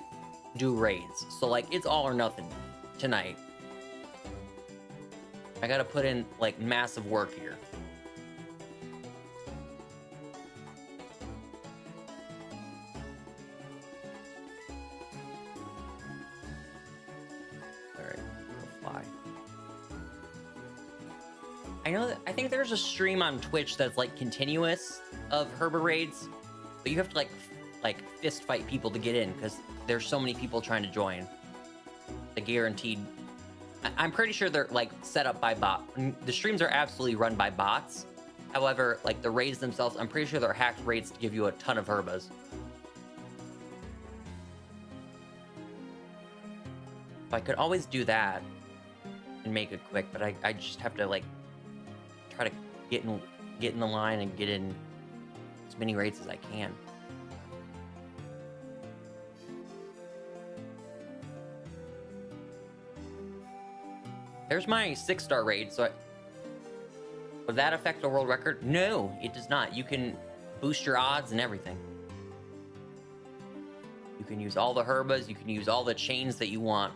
do raids. So, like, it's all or nothing tonight. I gotta put in, like, massive work here. I think there's a stream on Twitch that's like continuous of Herba raids, but you have to like fist fight people to get in because there's so many people trying to join. The guaranteed. I'm pretty sure they're like set up by bot. The streams are absolutely run by bots. However, like the raids themselves, I'm pretty sure they're hacked raids to give you a ton of Herbas. I could always do that and make it quick, but I just have to like try to get in the line and get in as many raids as I can. There's my 6-star raid, so would that affect the world record? No, it does not. You can boost your odds and everything. You can use all the Herbas, you can use all the chains that you want.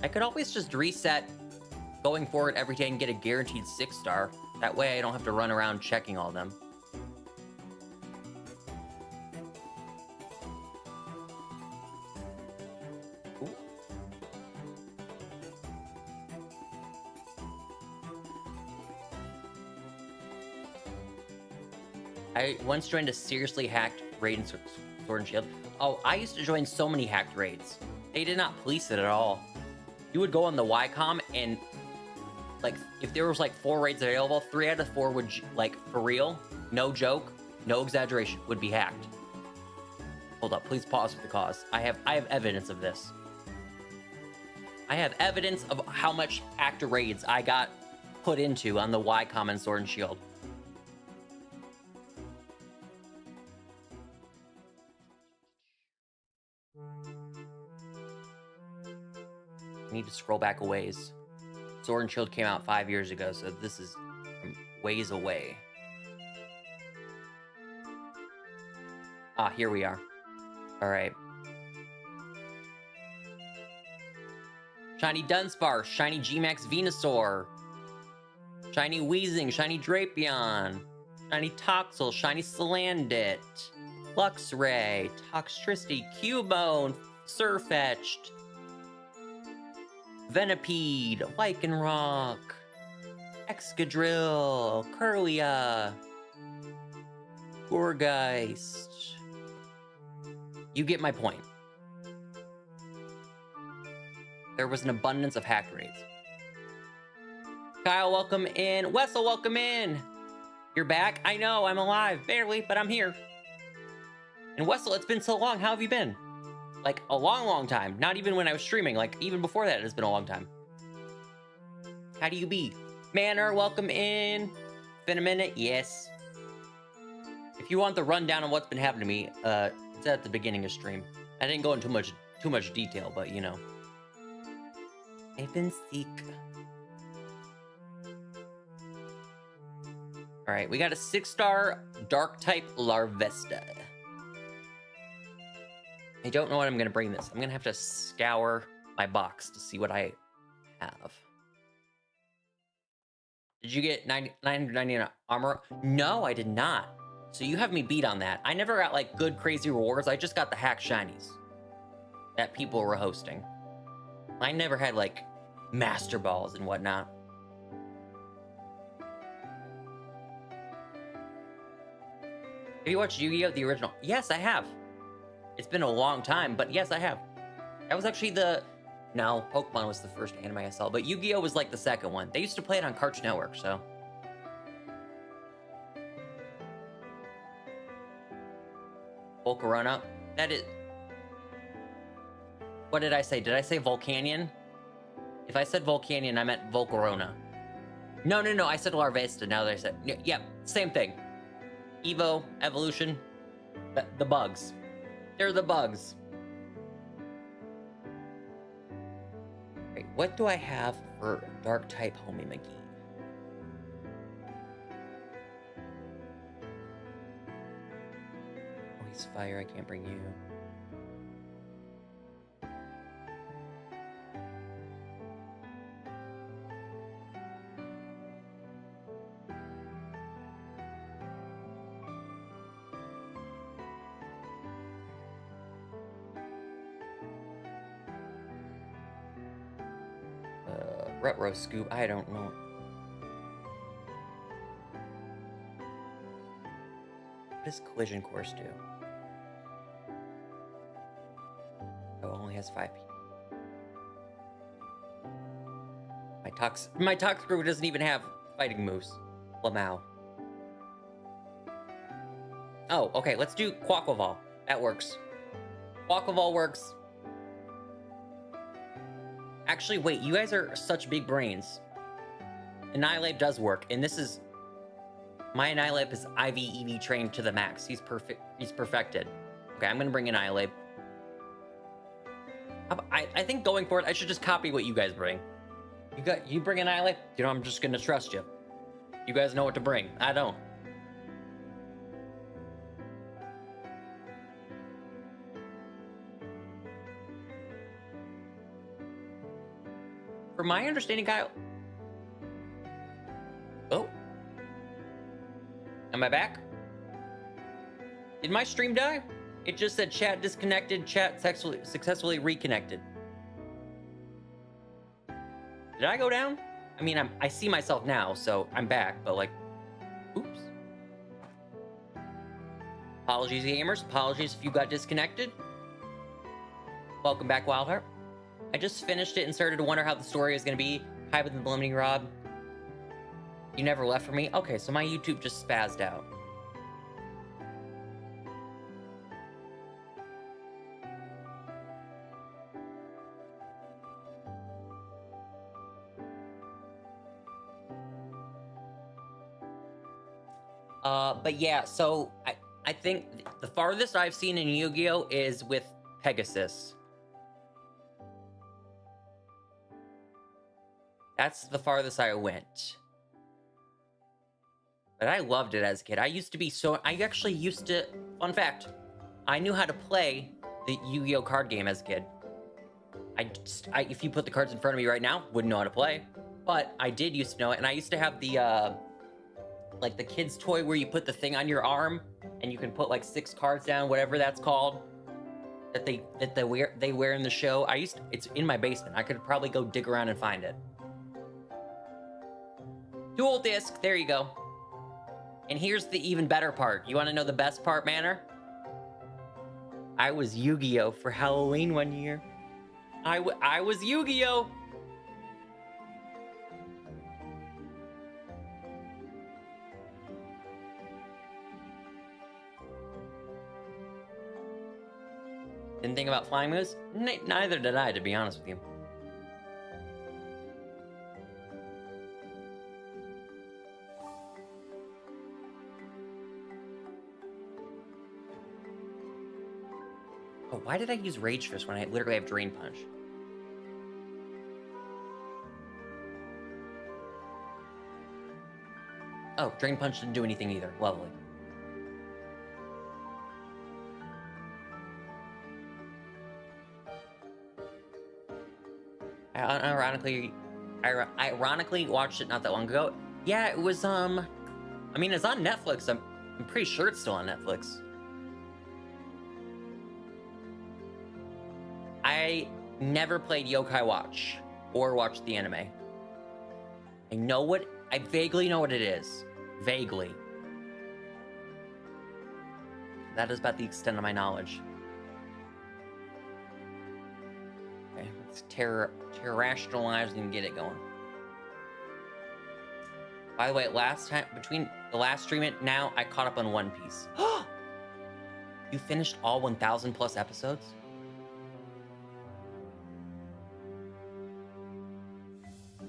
I could always just reset going forward every day and get a guaranteed 6-star. That way I don't have to run around checking all of them. I once joined a seriously hacked raid in Sword and Shield. Oh, I used to join so many hacked raids. They did not police it at all. You would go on the YCOM and like if there was like 4 raids available, 3 out of 4 would like for real, no joke, no exaggeration, would be hacked. Hold up, please pause for the cause. I have evidence of this. I have evidence of how much hacked raids I got put into on the YCOM and Sword and Shield. I need to scroll back a ways. Sword and Shield came out 5 years ago, so this is from ways away. Ah, here we are. All right. Shiny Dunsparce, Shiny Gmax Venusaur, Shiny Weezing, Shiny Drapion, Shiny Toxel, Shiny Salandit, Luxray, Toxtricity, Cubone, Surfetched, Venipede, Lycanroc, Excadrill, Kirlia, Gourgeist. You get my point. There was an abundance of hacked raids. Kyle, welcome in. Wessel, welcome in. You're back? I know, I'm alive. Barely, but I'm here. And Wessel, it's been so long. How have you been? Like, a long, long time. Not even when I was streaming. Like, even before that, it's been a long time. How do you be? Manor, welcome in. It's been a minute. Yes. If you want the rundown on what's been happening to me, it's at the beginning of stream. I didn't go into too much detail, but you know. I've been sick. All right, we got a 6-star dark type Larvesta. I don't know what I'm gonna bring this. I'm gonna have to scour my box to see what I have. Did you get 999 armor? No, I did not. So you have me beat on that. I never got like good crazy rewards. I just got the hack shinies that people were hosting. I never had like master balls and whatnot. Have you watched Yu-Gi-Oh! The original? Yes, I have. It's been a long time, but yes, I have. That was actually no, Pokemon was the first anime I saw, but Yu-Gi-Oh! Was like the second one. They used to play it on Cartoon Network, so. Volcarona? That is... What did I say? Did I say Volcanion? If I said Volcanion, I meant Volcarona. No, I said Larvesta now that I said... Yeah, same thing. Evo, Evolution, the bugs. They're the bugs. Wait, what do I have for Dark type Homie McGee? Oh, he's fire. I can't bring you. Retro Scoop, I don't know. What does Collision Course do? Oh, it only has 5 people. My Tox group doesn't even have fighting moves. Lamau. Oh, okay, let's do Quaquaval. That works. Quaquaval works. Actually, wait, you guys are such big brains. Annihilate does work, and this is... My Annihilate is IV EV trained to the max. He's perfect. He's perfected. Okay, I'm gonna bring Annihilate. I think going for it, I should just copy what you guys bring. You bring Annihilate, you know, I'm just gonna trust you. You guys know what to bring. I don't. From my understanding, Kyle... Oh. Am I back? Did my stream die? It just said chat disconnected, chat successfully reconnected. Did I go down? I mean, I see myself now, so I'm back, but like... Oops. Apologies, gamers. Apologies if you got disconnected. Welcome back, Wildheart. I just finished it and started to wonder how the story is going to be. Hi with the Bluming Rob. You never left for me? Okay, so my YouTube just spazzed out. But yeah, so I think the farthest I've seen in Yu-Gi-Oh! Is with Pegasus. That's the farthest I went. But I loved it as a kid. I actually used to, fun fact, I knew how to play the Yu-Gi-Oh! Card game as a kid. If you put the cards in front of me right now, wouldn't know how to play. But I did used to know it, and I used to have the, like the kid's toy where you put the thing on your arm, and you can put like 6 cards down, whatever that's called, that they wear in the show. It's in my basement. I could probably go dig around and find it. Dual disc, there you go. And here's the even better part. You want to know the best part, Manor? I was Yu-Gi-Oh! For Halloween one year. I was Yu-Gi-Oh! Didn't think about flying moves? Neither did I, to be honest with you. Oh, why did I use Rage Fist when I literally have Drain Punch? Oh, Drain Punch didn't do anything either. Lovely. I ironically watched it not that long ago. Yeah, it was, I mean, it's on Netflix. I'm pretty sure it's still on Netflix. I never played Yokai Watch or watched the anime. I vaguely know what it is. Vaguely. That is about the extent of my knowledge. Okay, let's terrestrialize and get it going. By the way, between the last stream and now, I caught up on One Piece. You finished all 1,000 plus episodes?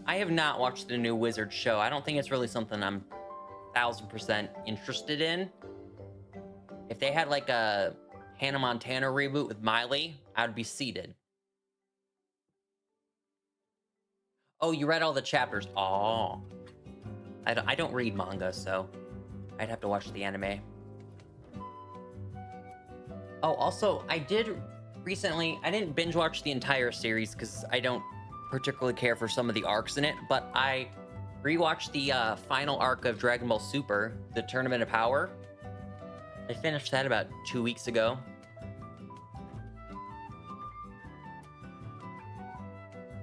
I have not watched the new Wizard show. I don't think it's really something I'm 1,000% interested in. If they had like a Hannah Montana reboot with Miley, I would be seated. Oh, you read all the chapters. Oh. I don't read manga, so I'd have to watch the anime. Oh, also, I did recently, I didn't binge watch the entire series because I don't particularly care for some of the arcs in it, but I rewatched the final arc of Dragon Ball Super, the Tournament of Power. I finished that about 2 weeks ago.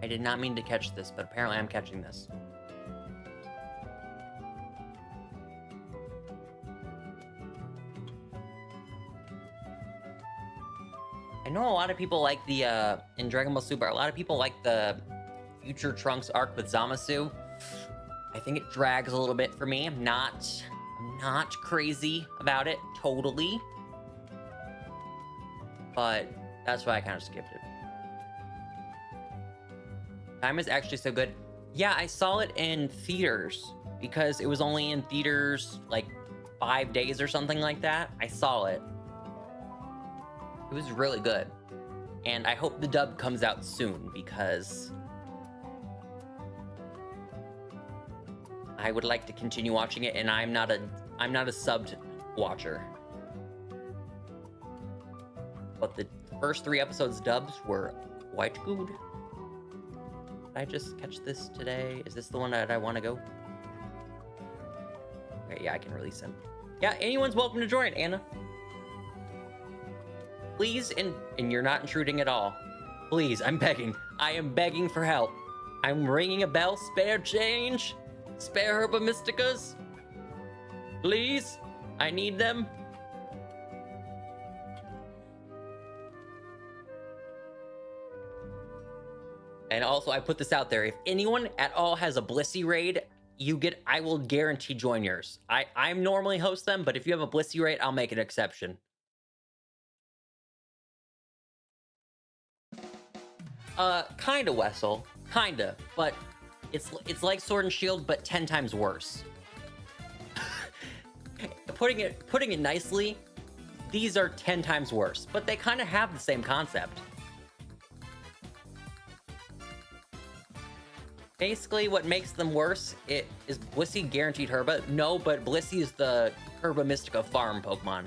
I did not mean to catch this, but apparently I'm catching this. I know a lot of people like the, in Dragon Ball Super, a lot of people like the Future Trunks arc with Zamasu. I think it drags a little bit for me. I'm not crazy about it, totally. But that's why I kind of skipped it. Time is actually so good. Yeah, I saw it in theaters because it was only in theaters like 5 days or something like that. I saw it. It was really good. And I hope the dub comes out soon because I would like to continue watching it, and I'm not a subbed watcher. But the first 3 episodes dubs were quite good. Did I just catch this today? Is this the one that I want to go? Okay, yeah, I can release him. Yeah, anyone's welcome to join, Anna. Please, and you're not intruding at all. Please, I'm begging. I am begging for help. I'm ringing a bell. Spare change. Spare Herba Mysticas. Please, I need them. And also, I put this out there. If anyone at all has a Blissey raid, I will guarantee join yours. I'm normally host them, but if you have a Blissey raid, I'll make an exception. Kinda, Wessel. Kinda, but it's like Sword and Shield, but 10 times worse. Putting it nicely, these are 10 times worse, but they kind of have the same concept. Basically, what makes them worse is Blissey guaranteed Herba. No, but Blissey is the Herba Mystica farm Pokemon.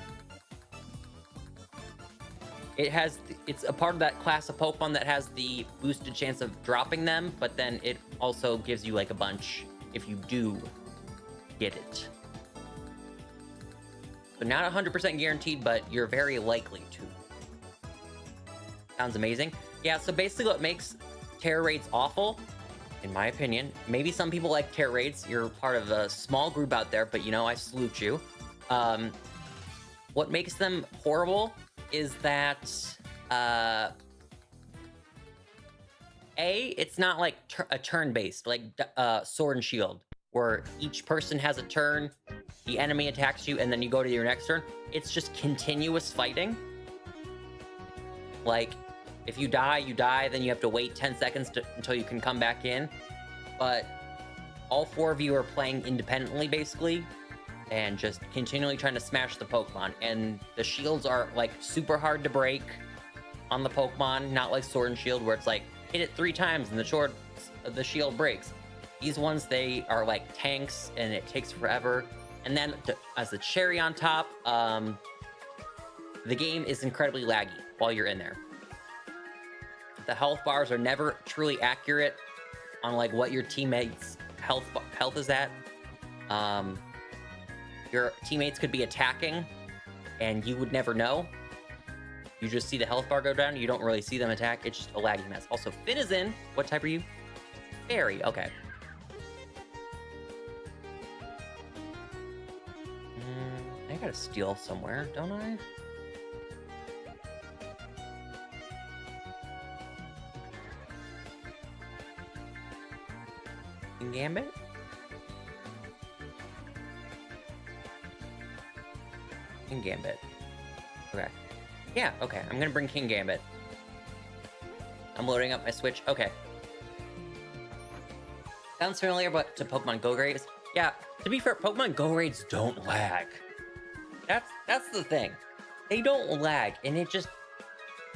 It's a part of that class of Pokemon that has the boosted chance of dropping them, but then it also gives you like a bunch if you do get it. So not 100% guaranteed, but you're very likely to. Sounds amazing. Yeah, so basically what makes Tera raids awful, in my opinion, maybe some people like Tera raids, you're part of a small group out there, but you know, I salute you. What makes them horrible is that, it's not like a turn-based, like Sword and Shield, where each person has a turn, the enemy attacks you, and then you go to your next turn. It's just continuous fighting. Like, if you die, then you have to wait 10 seconds until you can come back in. But all 4 of you are playing independently, basically, and just continually trying to smash the Pokemon. And the shields are, like, super hard to break on the Pokemon, not like Sword and Shield, where it's like, hit it 3 times and the shield breaks. These ones, they are like tanks, and it takes forever. And then, as the cherry on top, the game is incredibly laggy while you're in there. The health bars are never truly accurate on like what your teammates' health is at. Your teammates could be attacking, and you would never know. You just see the health bar go down. You don't really see them attack. It's just a laggy mess. Also, Finn is in. What type are you? Fairy. Okay. I gotta steal somewhere, don't I? King Gambit? King Gambit. Okay. Yeah, okay. I'm gonna bring King Gambit. I'm loading up my Switch. Okay. Sounds familiar, but to Pokemon Go raids? Yeah, to be fair, Pokemon Go raids don't lag. That's the thing. They don't lag, and it just...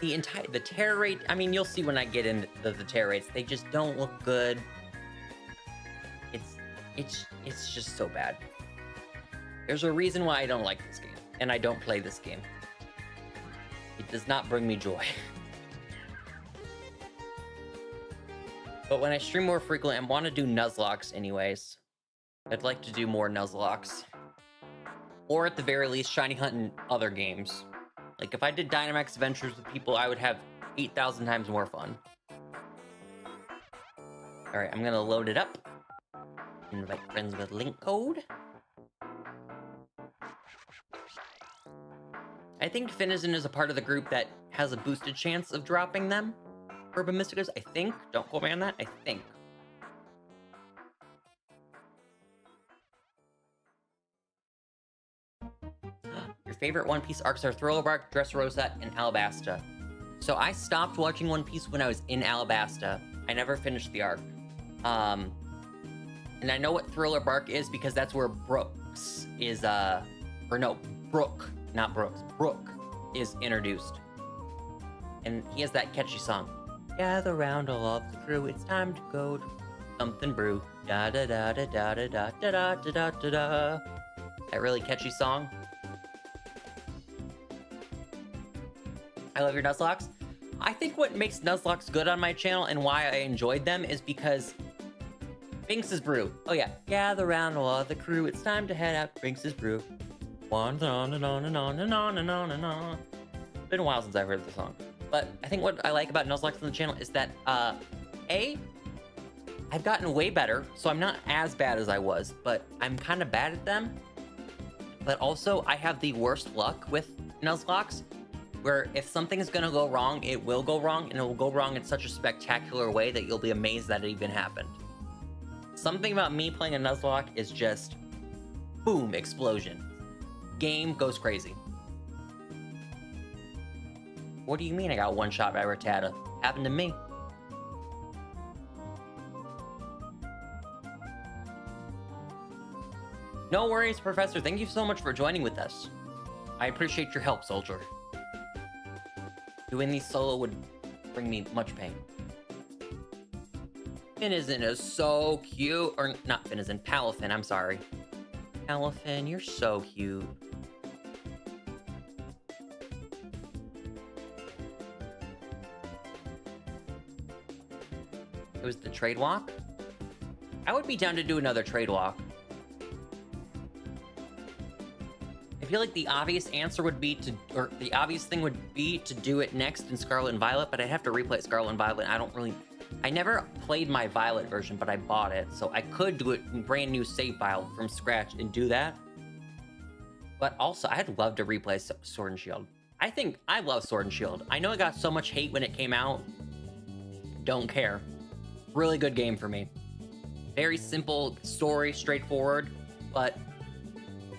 The Tera raid... I mean, you'll see when I get into the Tera raids. They just don't look good. It's just so bad. There's a reason why I don't like this game, and I don't play this game. It does not bring me joy. But when I stream more frequently, I want to do Nuzlocke anyways. I'd like to do more Nuzlocke. Or at the very least, shiny hunt in other games. Like, if I did Dynamax Adventures with people, I would have 8,000 times more fun. Alright, I'm gonna load it up. Invite friends with link code. I think Finizen is a part of the group that has a boosted chance of dropping them. Herba Mysticas, I think. Don't quote me on that. I think. Your favorite One Piece arcs are Thriller Bark, Dressrosa, and Alabasta. So I stopped watching One Piece when I was in Alabasta. I never finished the arc. And I know what Thriller Bark is because that's where Brooks is, Brook, not Brooks. Brook is introduced. And he has that catchy song. Gather round all of the crew, it's time to go to something brew. Da da da da da da da da da da da da. That really catchy song. I love your Nuzlocke. I think what makes Nuzlocke good on my channel and why I enjoyed them is because Binks's Brew. Oh yeah, gather round all of the crew, it's time to head out to Binks's Brew. On and on and on and on and on and on. It's been a while since I've heard the song. But I think what I like about Nuzlocke on the channel is that, I've gotten way better, so I'm not as bad as I was, but I'm kind of bad at them. But also, I have the worst luck with Nuzlocke. where if something's gonna go wrong, it will go wrong, and it will go wrong in such a spectacular way that you'll be amazed that it even happened. Something about me playing a Nuzlocke is just boom, explosion. Game goes crazy. What do you mean I got one shot by Rattata? Happened to me. No worries, Professor. Thank you so much for joining with us. I appreciate your help, soldier. Doing these solo would bring me much pain. Finizen is so cute. Or not Finizen, Palafin, I'm sorry. Palafin, you're so cute. It was the trade walk? I would be down to do another trade walk. I feel like the obvious answer would be to, or the obvious thing would be to do it next in Scarlet and Violet, but I'd have to replay Scarlet and Violet. I never played my Violet version, but I bought it, so I could do it in brand new save file from scratch and do that. But also, I'd love to replay Sword and Shield. I love Sword and Shield. I know it got so much hate when it came out. Don't care. Really good game for me. Very simple story, straightforward, but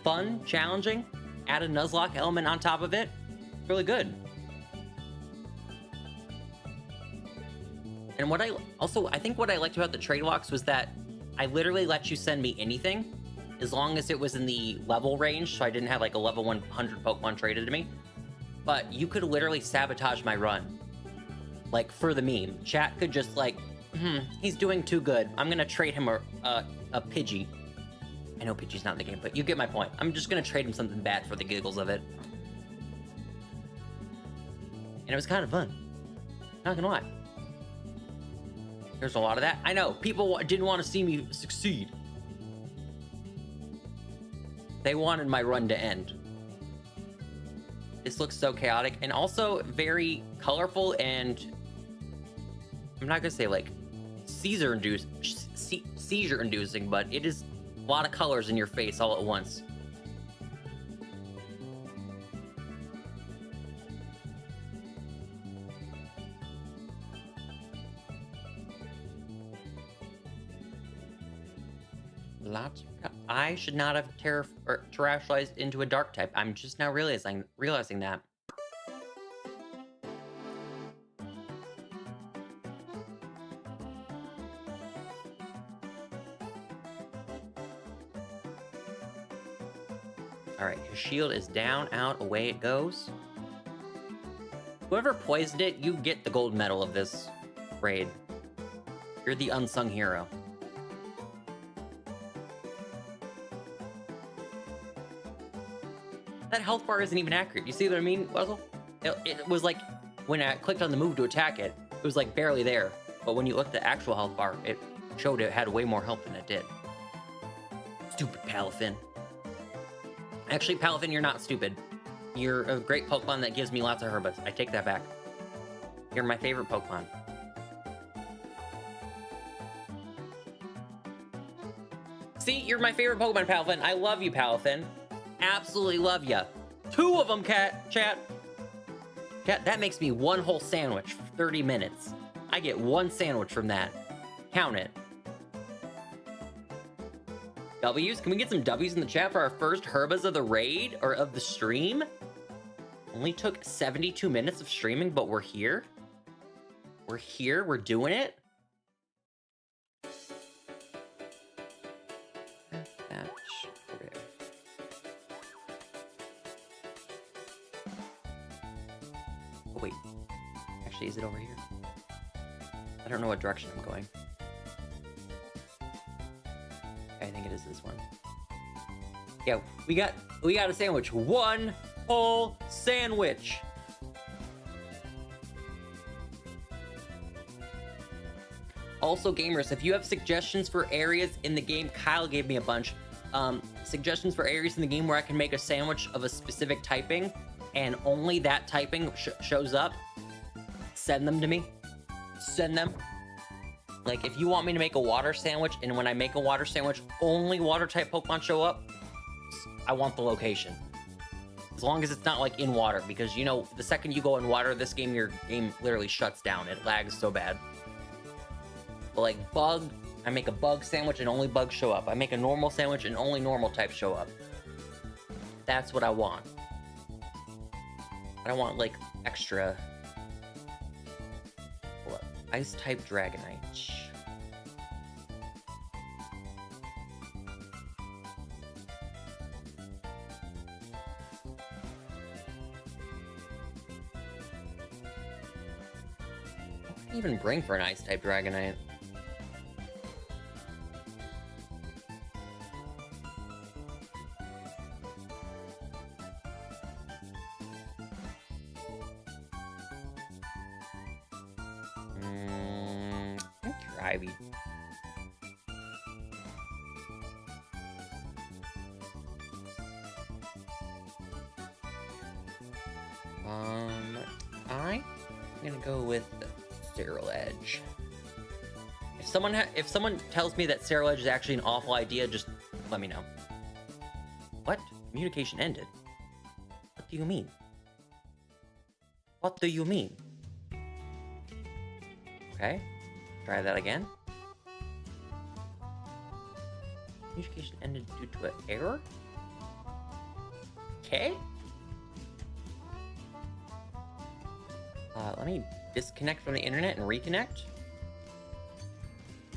fun, challenging. Add a Nuzlocke element on top of it. Really good. And I think what I liked about the trade walks was that I literally let you send me anything as long as it was in the level range, so I didn't have like a level 100 Pokemon traded to me. But you could literally sabotage my run. Like, for the meme. Chat could just like, he's doing too good. I'm gonna trade him a Pidgey. I know Pidgey's not in the game, but you get my point. I'm just gonna trade him something bad for the giggles of it. And it was kind of fun. Not gonna lie. There's a lot of that. I know, people didn't want to see me succeed. They wanted my run to end. This looks so chaotic and also very colorful, and I'm not gonna say like seizure inducing, but it is a lot of colors in your face all at once. I should not have terrestrialized into a dark type. I'm just now realizing that. All right, his shield is down, out, away it goes. Whoever poisoned it, you get the gold medal of this raid. You're the unsung hero. That health bar isn't even accurate. You see what I mean, Wuzzle? It was like, when I clicked on the move to attack it, it was like barely there. But when you looked at the actual health bar, it showed it had way more health than it did. Stupid Palafin. Actually, Palafin, you're not stupid. You're a great Pokemon that gives me lots of Herbas. I take that back. You're my favorite Pokemon. See, you're my favorite Pokemon, Palafin. I love you, Palafin. Absolutely love ya. 2 of them, chat. Chat, that makes me one whole sandwich for 30 minutes. I get 1 sandwich from that. Count it. W's? Can we get some W's in the chat for our first Herbas of the raid or of the stream? Only took 72 minutes of streaming, but we're here. We're here. We're doing it. Wait, actually, is it over here? I don't know what direction I'm going. I think it is this one. Yeah, we got a sandwich. 1 whole sandwich. Also, gamers, if you have suggestions for areas in the game, Kyle gave me a bunch. Suggestions for areas in the game where I can make a sandwich of a specific typing, and only that typing shows up, send them to me. Send them. Like, if you want me to make a water sandwich, and when I make a water sandwich, only water type Pokemon show up, I want the location. As long as it's not like in water, because you know, the second you go in water, this game, your game literally shuts down. It lags so bad. But like bug, I make a bug sandwich and only bugs show up. I make a normal sandwich and only normal types show up. That's what I want. I don't want like extra. Hold up. Ice type Dragonite. What can I even bring for an ice type Dragonite? Ivy. I'm gonna go with Scarlet. If someone tells me that Scarlet is actually an awful idea, just let me know. What? Communication ended. What do you mean? What do you mean? Okay. Try that again. Communication ended due to an error? Okay. Let me disconnect from the internet and reconnect.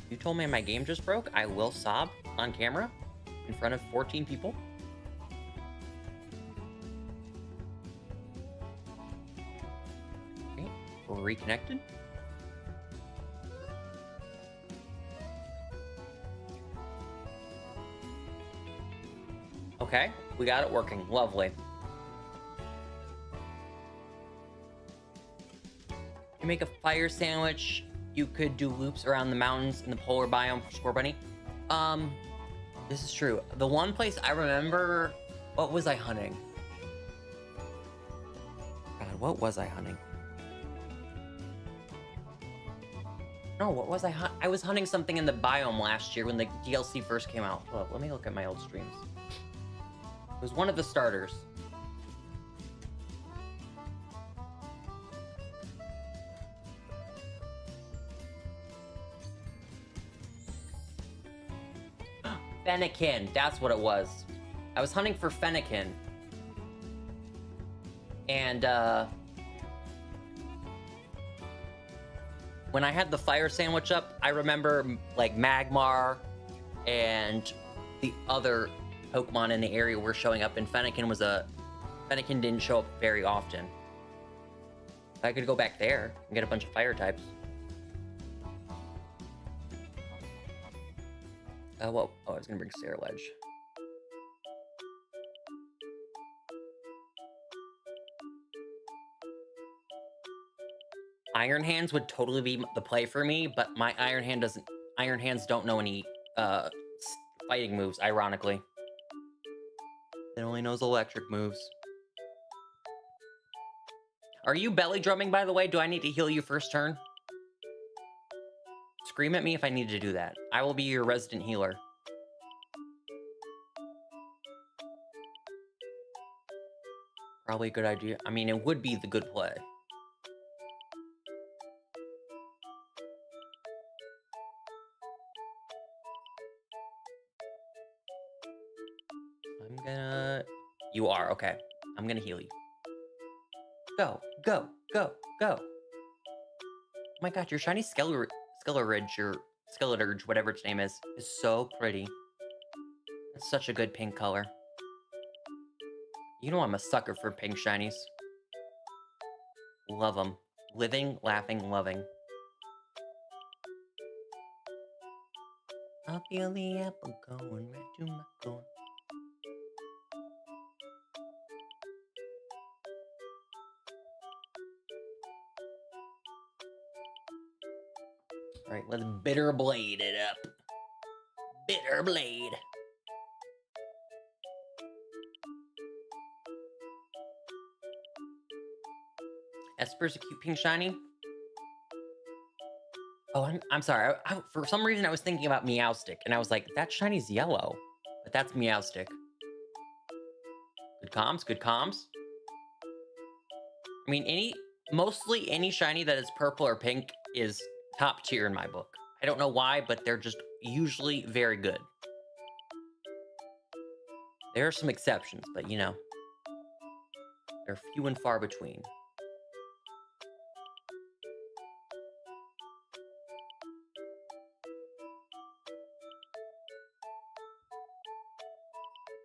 You told me my game just broke. I will sob on camera in front of 14 people. Okay, we're reconnected. Okay, we got it working. Lovely. You make a fire sandwich. You could do loops around the mountains in the polar biome for Score Bunny. This is true. The one place I remember, what was I hunting? God, what was I hunting? No, what was I I was hunting something in the biome last year when the DLC first came out. Hold up, let me look at my old streams. It was one of the starters. Fennekin, that's what it was. I was hunting for Fennekin. And, when I had the fire sandwich up, I remember, like, Magmar and the other Pokemon in the area were showing up, and Fennekin didn't show up very often. I could go back there and get a bunch of fire types. Whoa. Oh, I was gonna bring Scarlet. Iron Hands would totally be the play for me, but my Iron Hands don't know any fighting moves, ironically. It only knows electric moves. Are you belly drumming, by the way? Do I need to heal you first turn? Scream at me if I need to do that. I will be your resident healer. Probably a good idea. I mean, it would be the good play. You are, okay. I'm gonna heal you. Go, go, go, go. Oh my god, your shiny Skeleturge, or Skeleturge, whatever its name is so pretty. It's such a good pink color. You know I'm a sucker for pink shinies. Love them. Living, laughing, loving. I'll feel the apple going right to my core. Alright, let's bitter blade it up. Bitter blade. Esper's a cute pink shiny. Oh, I'm sorry. For some reason, I was thinking about Meowstic, and I was like, that shiny's yellow. But that's Meowstic. Good comms, good comms. I mean, mostly any shiny that is purple or pink is top tier in my book. I don't know why, but they're just usually very good. There are some exceptions, but you know, they're few and far between.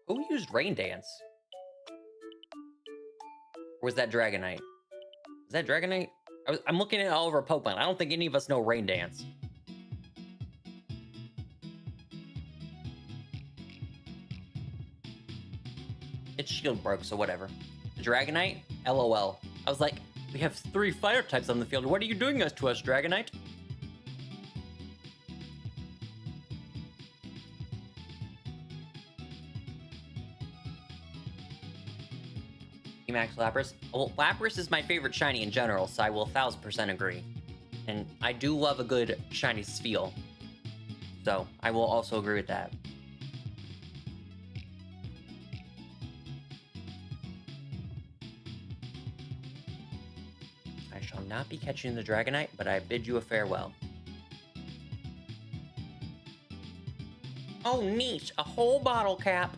Who used Rain Dance? Or was that Dragonite? Is that Dragonite? I'm looking at all of our Pokemon. I don't think any of us know Rain Dance. Its shield broke, so whatever. The Dragonite? LOL. I was like, we have 3 fire types on the field. What are you doing to us, Dragonite? Max Lapras. Well, Lapras is my favorite shiny in general, so I will 1000% agree. And I do love a good shiny Spheal. So I will also agree with that. I shall not be catching the Dragonite, but I bid you a farewell. Oh, neat! A whole bottle cap!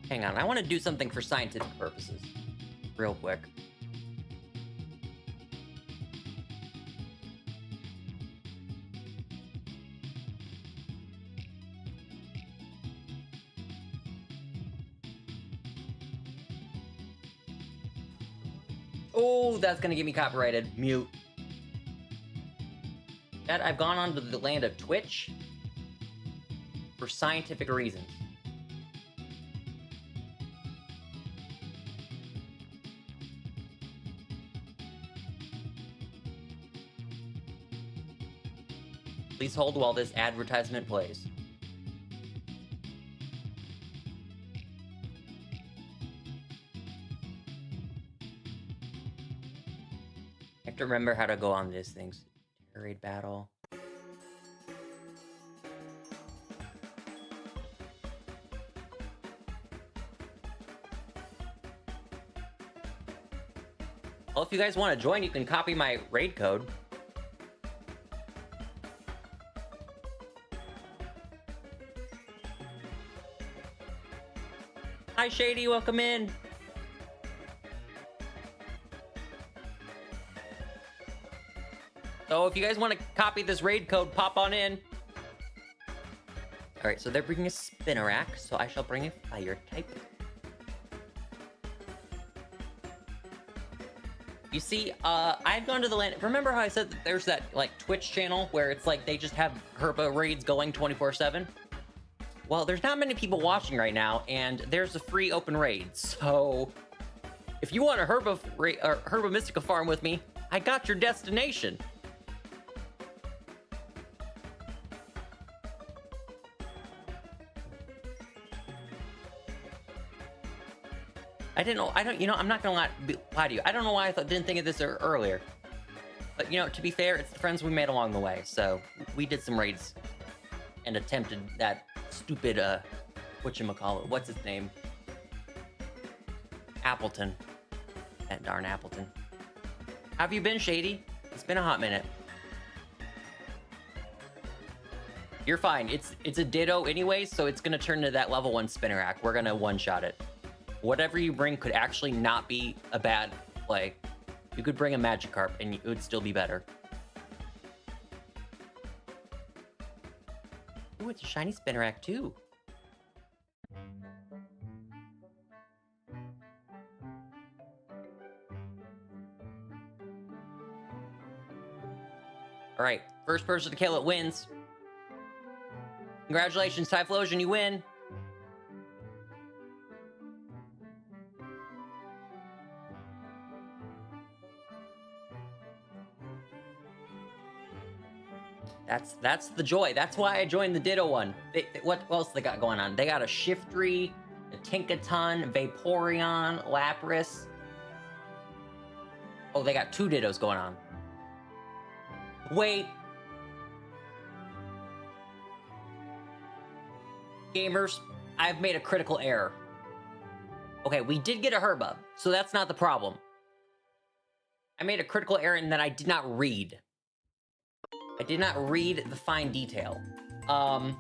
Hang on, I want to do something for scientific purposes. Real quick. Oh, that's gonna get me copyrighted. Mute. That I've gone onto the land of Twitch for scientific reasons. Please hold while this advertisement plays. I have to remember how to go on these things. Raid battle. Well, if you guys want to join, you can copy my raid code. Hi, Shady, welcome in. So if you guys want to copy this raid code, pop on in. All right, so they're bringing a Spinarak, so I shall bring a fire type. You see, I've gone to the land. Remember how I said that there's that like Twitch channel where it's like they just have Herba raids going 24/7? Well, there's not many people watching right now, and there's a free open raid. So if you want a Herba Mystica farm with me, I got your destination. I'm not gonna lie to you. I don't know why I didn't think of this earlier. But, you know, to be fair, it's the friends we made along the way. So we did some raids and attempted that stupid, whatchamacallit, what's his name? Appleton. That darn Appleton. How have you been, Shady? It's been a hot minute. You're fine. It's a Ditto anyways, so it's gonna turn into that level 1 Spinarak. We're gonna one-shot it. Whatever you bring could actually not be a bad play. You could bring a Magikarp and it would still be better. Ooh, it's a shiny Spinarak too. All right, first person to kill it wins. Congratulations, Typhlosion, you win. That's the joy. That's why I joined the Ditto one. What else they got going on? They got a Shiftry, a Tinkaton, Vaporeon, Lapras. Oh, they got 2 Dittos going on. Wait. Gamers, I've made a critical error. Okay, we did get a Herba, so that's not the problem. I made a critical error in that I did not read. I did not read the fine detail. I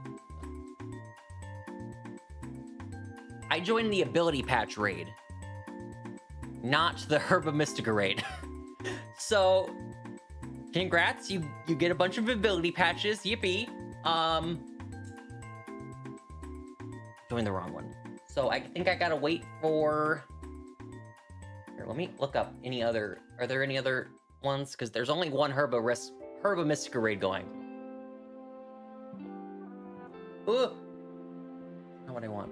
joined the ability patch raid, not the Herba Mystica raid. So, congrats, you get a bunch of ability patches, yippee. Joined the wrong one. So I think I gotta wait for... Here, let me look up any other... Are there any other ones? Because there's only one Herba Mystica raid going. Ooh! Not what I want.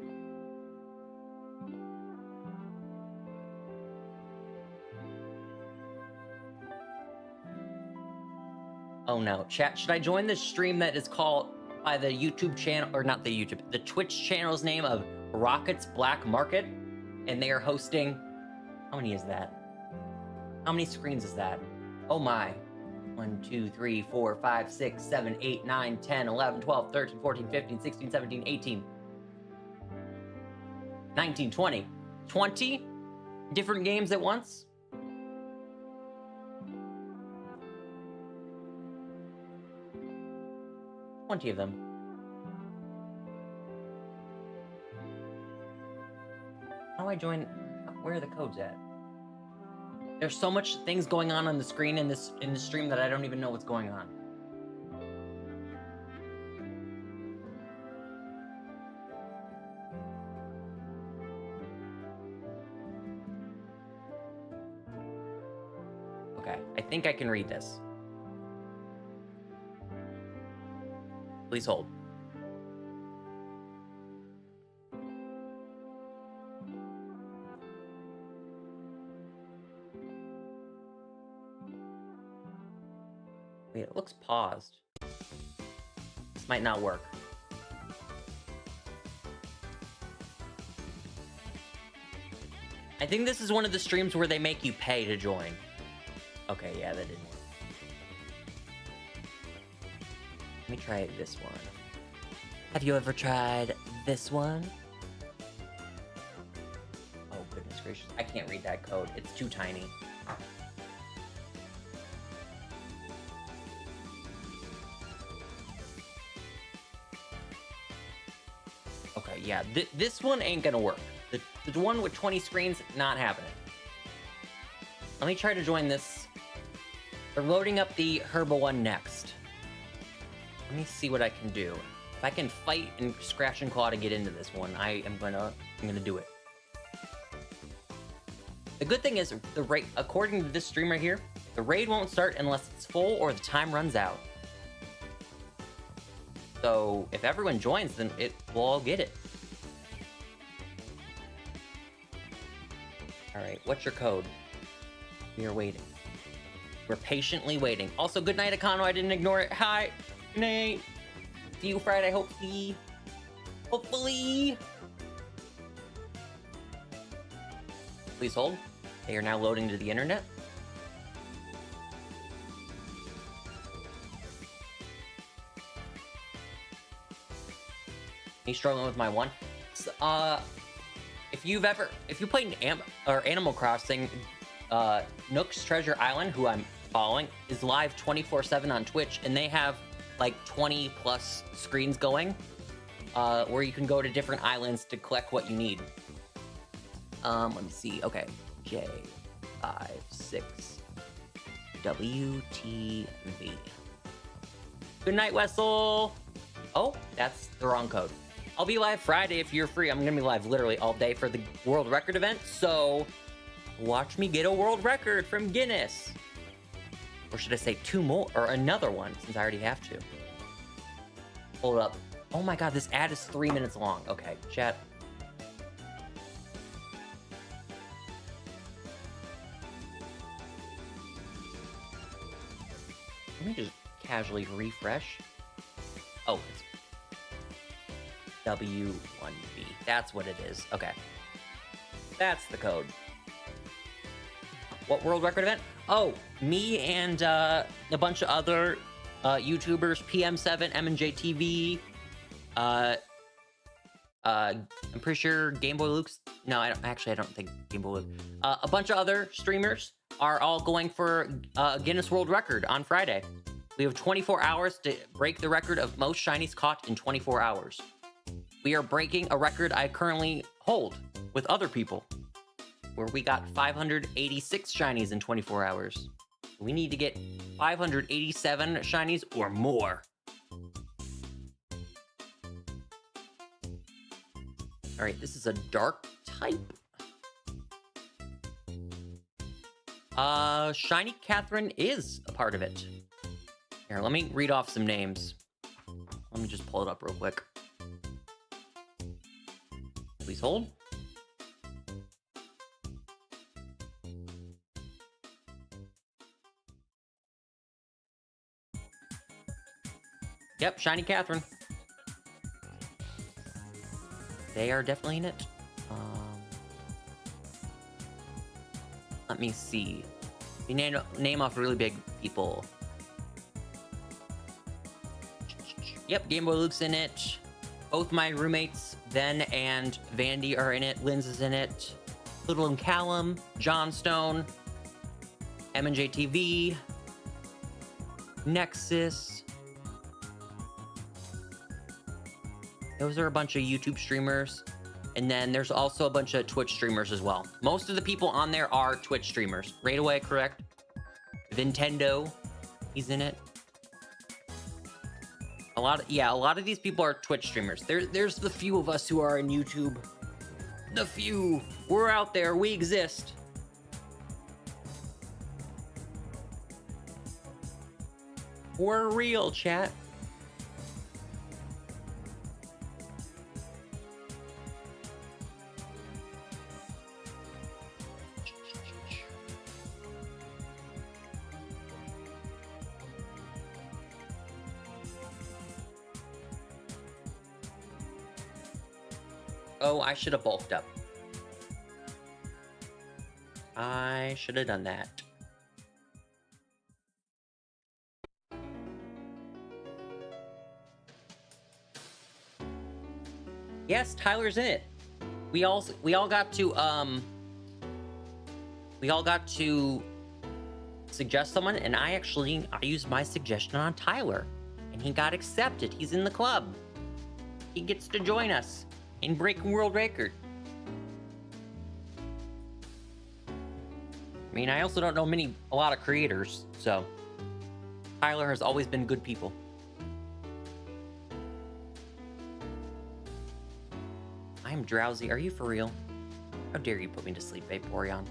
Oh no. Chat, should I join the stream that is called by the YouTube channel, or not the YouTube, the Twitch channel's name of Rockets Black Market? And they are hosting... How many is that? How many screens is that? Oh my. 1, 2, 3, 4, 5, 6, 7, 8, 9, 10, 11, 12, 13, 14, 15, 16, 17, 18, 19, 20. 20 different games at once? Plenty of them. How do I join? Where are the codes at? There's so much things going on the screen in this stream that I don't even know what's going on. Okay, I think I can read this. Please hold. Wait, it looks paused. This might not work. I think this is one of the streams where they make you pay to join. Okay, yeah, that didn't work. Let me try this one. Have you ever tried this one? Oh, goodness gracious. I can't read that code. It's too tiny. Okay, yeah, this one ain't gonna work. The one with 20 screens, not happening. Let me try to join this. They're loading up the Herba one next. Let me see what I can do. If I can fight and scratch and claw to get into this one, I'm gonna do it. The good thing is, the raid, according to this stream right here, the raid won't start unless it's full or the time runs out. So if everyone joins, then we'll all get it. All right, what's your code? We are waiting. We're patiently waiting. Also, good night, Akano. I didn't ignore it. Hi. Good night. See you Friday, hopefully. Hopefully. Please hold. They are now loading to the internet. Me struggling with my one. If you played Animal Crossing, Nook's Treasure Island, who I'm following, is live 24/7 on Twitch, and they have like 20 plus screens going, where you can go to different islands to collect what you need. Let me see. Okay, J56 WTV. Good night, Wessel. Oh, that's the wrong code. I'll be live Friday if you're free. I'm gonna be live literally all day for the world record event, so watch me get a world record from Guinness. Or should I say 2 more, or another one, since I already have to. Hold up. Oh my god, this ad is 3 minutes long. Okay, chat. Let me just casually refresh. Oh, it's W1B. That's what it is. Okay. That's the code. What world record event? Oh, me and a bunch of other YouTubers, PM7, M&J TV, I'm pretty sure Game Boy Luke's... No, I don't think Game Boy Luke. A bunch of other streamers are all going for a Guinness World Record on Friday. We have 24 hours to break the record of most shinies caught in 24 hours. We are breaking a record I currently hold with other people, where we got 586 shinies in 24 hours. We need to get 587 shinies or more. All right, this is a dark type. Shiny Catherine is a part of it. Here, let me read off some names. Let me just pull it up real quick. Please hold. Yep, Shiny Catherine. They are definitely in it. Let me see. We name off really big people. Yep, Game Boy Luke's in it. Both my roommates, Ben and Vandy, are in it. Lynn's is in it. Little and Callum, John Stone, M&J TV, Nexus. Those are a bunch of YouTube streamers. And then there's also a bunch of Twitch streamers as well. Most of the people on there are Twitch streamers. Right away, correct? Nintendo, he's in it. A lot of these people are Twitch streamers. There's the few of us who are in YouTube. The few. We're out there. We exist. We're real, chat. Oh, I should have bulked up. I should have done that. Yes, Tyler's in it. We all got to suggest someone, and I used my suggestion on Tyler, and he got accepted. He's in the club. He gets to join us in breaking world record. I mean, I also don't know a lot of creators, so Tyler has always been good people. I'm drowsy. Are you for real? How dare you put me to sleep, Vaporeon?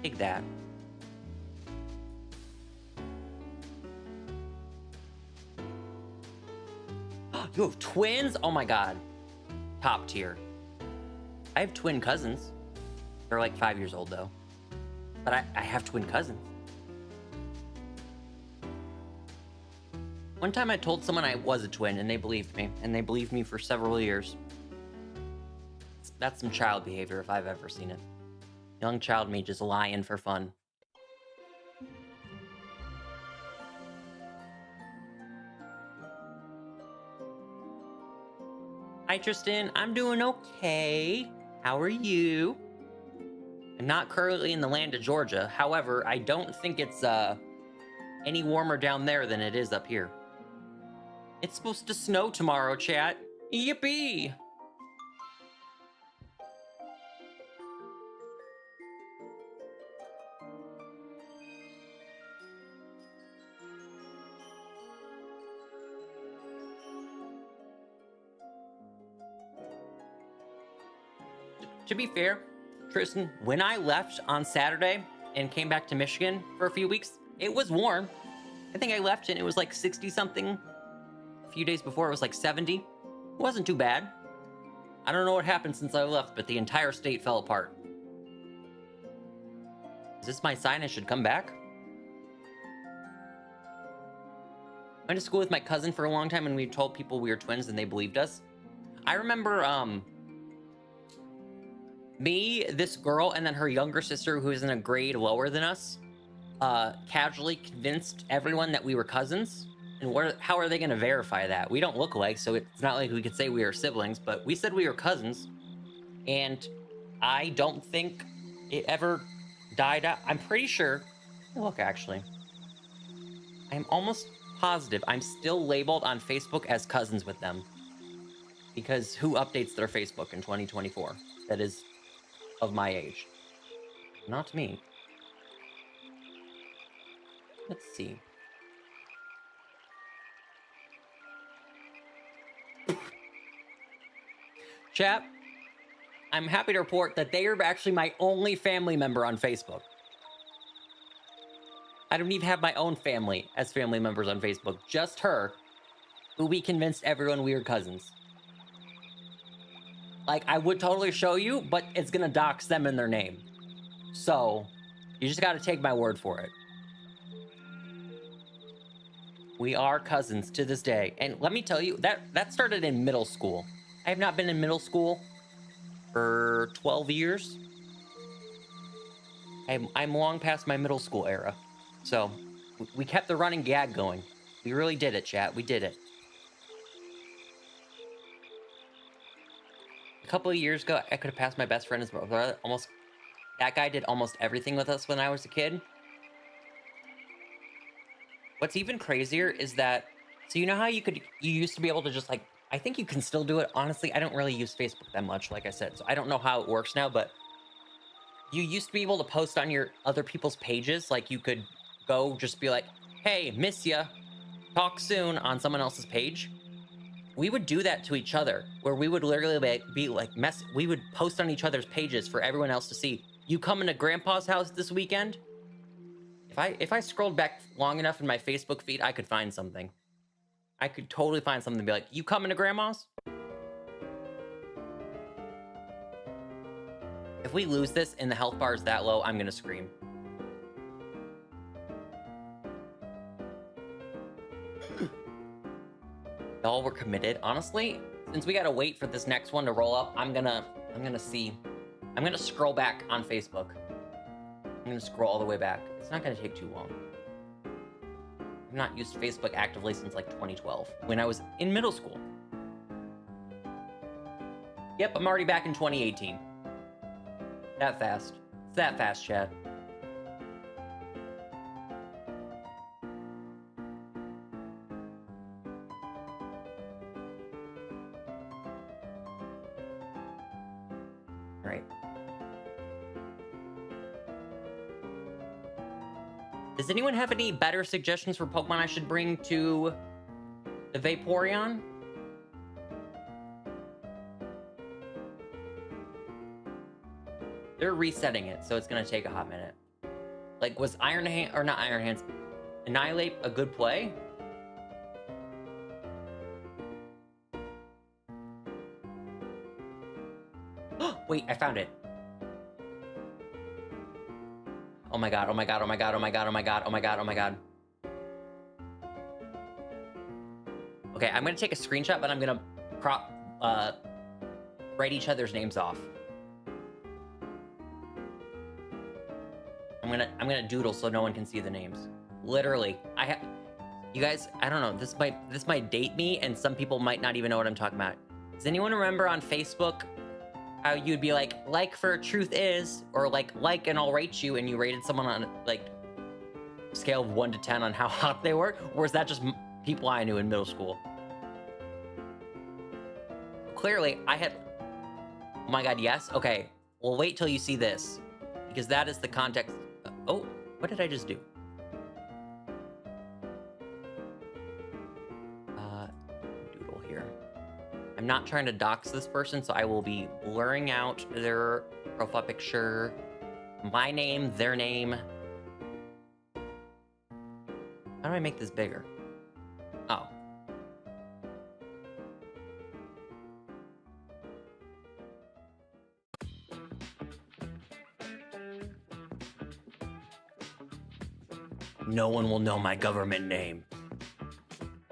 Take that. You have twins? Oh my god. Top tier. I have twin cousins. They're like 5 years old though. But I have twin cousins. One time I told someone I was a twin and they believed me. And they believed me for several years. That's some child behavior if I've ever seen it. Young child me just lying for fun. Hi Tristan, I'm doing okay. How are you? I'm not currently in the land of Georgia. However, I don't think it's any warmer down there than it is up here. It's supposed to snow tomorrow, chat. Yippee! To be fair, Tristan, when I left on Saturday and came back to Michigan for a few weeks, it was warm. I think I left and it was like 60 something. A few days before it was like 70. It wasn't too bad. I don't know what happened since I left, but the entire state fell apart. Is this my sign I should come back? I went to school with my cousin for a long time and we told people we were twins and they believed us. I remember, me, this girl, and then her younger sister, who is in a grade lower than us, casually convinced everyone that we were cousins. And how are they going to verify that? We don't look alike, so it's not like we could say we are siblings, but we said we were cousins. And I don't think it ever died out. I'm pretty sure. Look, actually, I'm almost positive I'm still labeled on Facebook as cousins with them. Because who updates their Facebook in 2024? That is of my age. Not me. Let's see. Chat, I'm happy to report that they are actually my only family member on Facebook. I don't even have my own family as family members on Facebook. Just her, who we convinced everyone we were cousins. Like, I would totally show you, but it's gonna dox them in their name. So, you just gotta take my word for it. We are cousins to this day. And let me tell you, that started in middle school. I have not been in middle school for 12 years. I'm long past my middle school era. So, we kept the running gag going. We really did it, chat. We did it. A couple of years ago, I could have passed my best friend as my brother. That guy did almost everything with us when I was a kid. What's even crazier is that, so you know how you used to be able to just, like, I think you can still do it. Honestly, I don't really use Facebook that much, like I said, so I don't know how it works now, but you used to be able to post on your other people's pages. Like, you could go just be like, hey, miss ya, talk soon, on someone else's page. We would do that to each other, where we would literally be like, we would post on each other's pages for everyone else to see. You coming to Grandpa's house this weekend? If I scrolled back long enough in my Facebook feed, I could find something. I could totally find something to be like, you coming to Grandma's? If we lose this and the health bar is that low, I'm gonna scream. Y'all were committed. Honestly, since we gotta wait for this next one to roll up, I'm gonna scroll back on Facebook. I'm gonna scroll all the way back. It's not gonna take too long. I've not used Facebook actively since like 2012, when I was in middle school. Yep, I'm already back in 2018. That fast. It's that fast, Chad. Right. Does anyone have any better suggestions for Pokemon I should bring to the Vaporeon? They're resetting it, so it's gonna take a hot minute. Like, was Annihilate a good play? Wait, I found it. Oh my god, oh my god, oh my god, oh my god, oh my god, oh my god, oh my god. Okay, I'm gonna take a screenshot, but I'm gonna write each other's names off. I'm gonna doodle so no one can see the names. Literally, you guys, I don't know, this might date me, and some people might not even know what I'm talking about. Does anyone remember on Facebook how you'd be like for truth is, or like and I'll rate you, and you rated someone on like scale of 1 to 10 on how hot they were? Or is that just people I knew in middle school? Clearly, I had, oh my god, yes? Okay, well, wait till you see this, because that is the context. Oh, what did I just do? Doodle here. I'm not trying to dox this person, so I will be blurring out their profile picture, my name, their name. How do I make this bigger? Oh. No one will know my government name.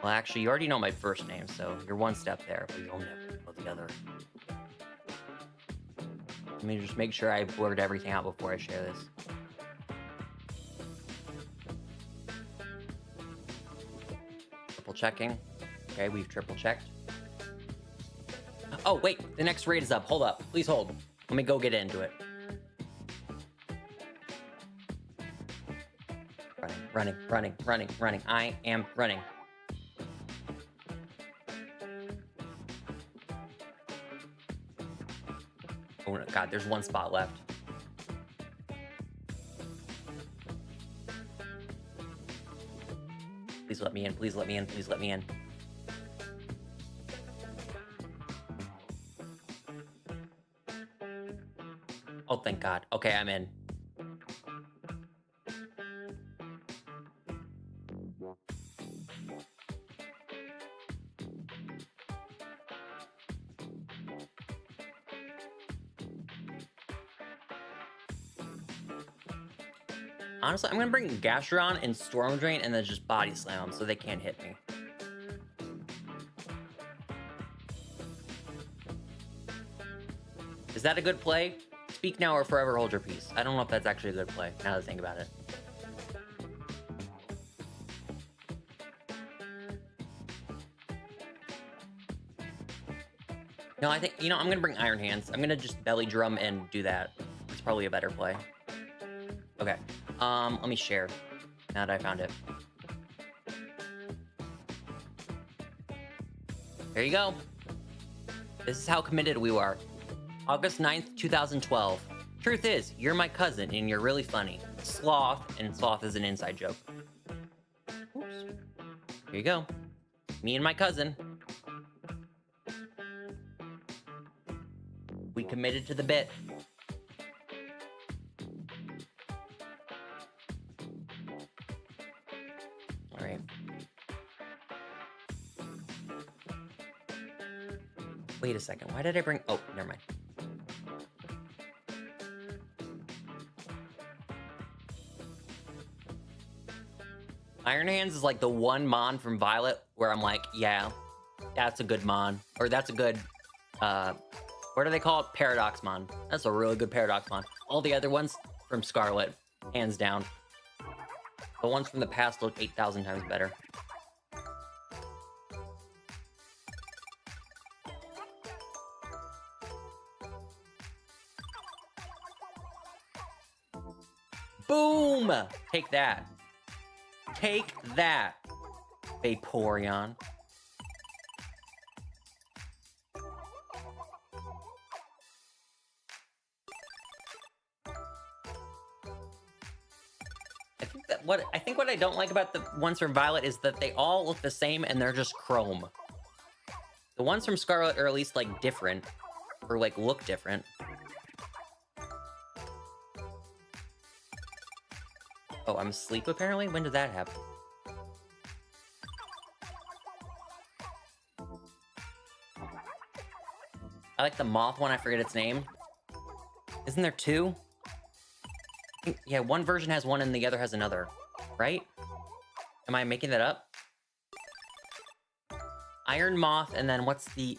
Well, actually, you already know my first name, so you're one step there, but you'll never know the other. Let me just make sure I blurred everything out before I share this. triple checking. Okay, we've triple checked. Oh, wait, the next raid is up. Hold up. Please hold. Let me go get into it. Running. I am running. Oh, God, there's one spot left. Please let me in. Please let me in. Please let me in. Oh, thank God. Okay, I'm in. Honestly, I'm gonna bring Gastrodon and Storm Drain and then just Body Slam them so they can't hit me. Is that a good play? Speak now or forever hold your peace. I don't know if that's actually a good play, now that I think about it. No, I think, you know, I'm gonna bring Iron Hands. I'm gonna just Belly Drum and do that. It's probably a better play. Okay, let me share, now that I found it. There you go. This is how committed we are. August 9th, 2012. Truth is, you're my cousin and you're really funny. Sloth, and Sloth is an inside joke. Oops. Here you go. Me and my cousin. We committed to the bit. All right. Wait a second. Why did I bring... Oh, never mind. Iron Hands is like the one Mon from Violet where I'm like, yeah, that's a good Mon. Or that's a good, what do they call it? Paradox Mon. That's a really good Paradox Mon. All the other ones from Scarlet, hands down. The ones from the past look 8,000 times better. Boom! Take that. Take that, Vaporeon. I think what I don't like about the ones from Violet is that they all look the same and they're just chrome. The ones from Scarlet are at least like different, or like look different. Oh, I'm asleep apparently? When did that happen? I like the moth one, I forget its name. Isn't there two? I think, yeah, one version has one and the other has another, right? Am I making that up? Iron Moth, and then what's the...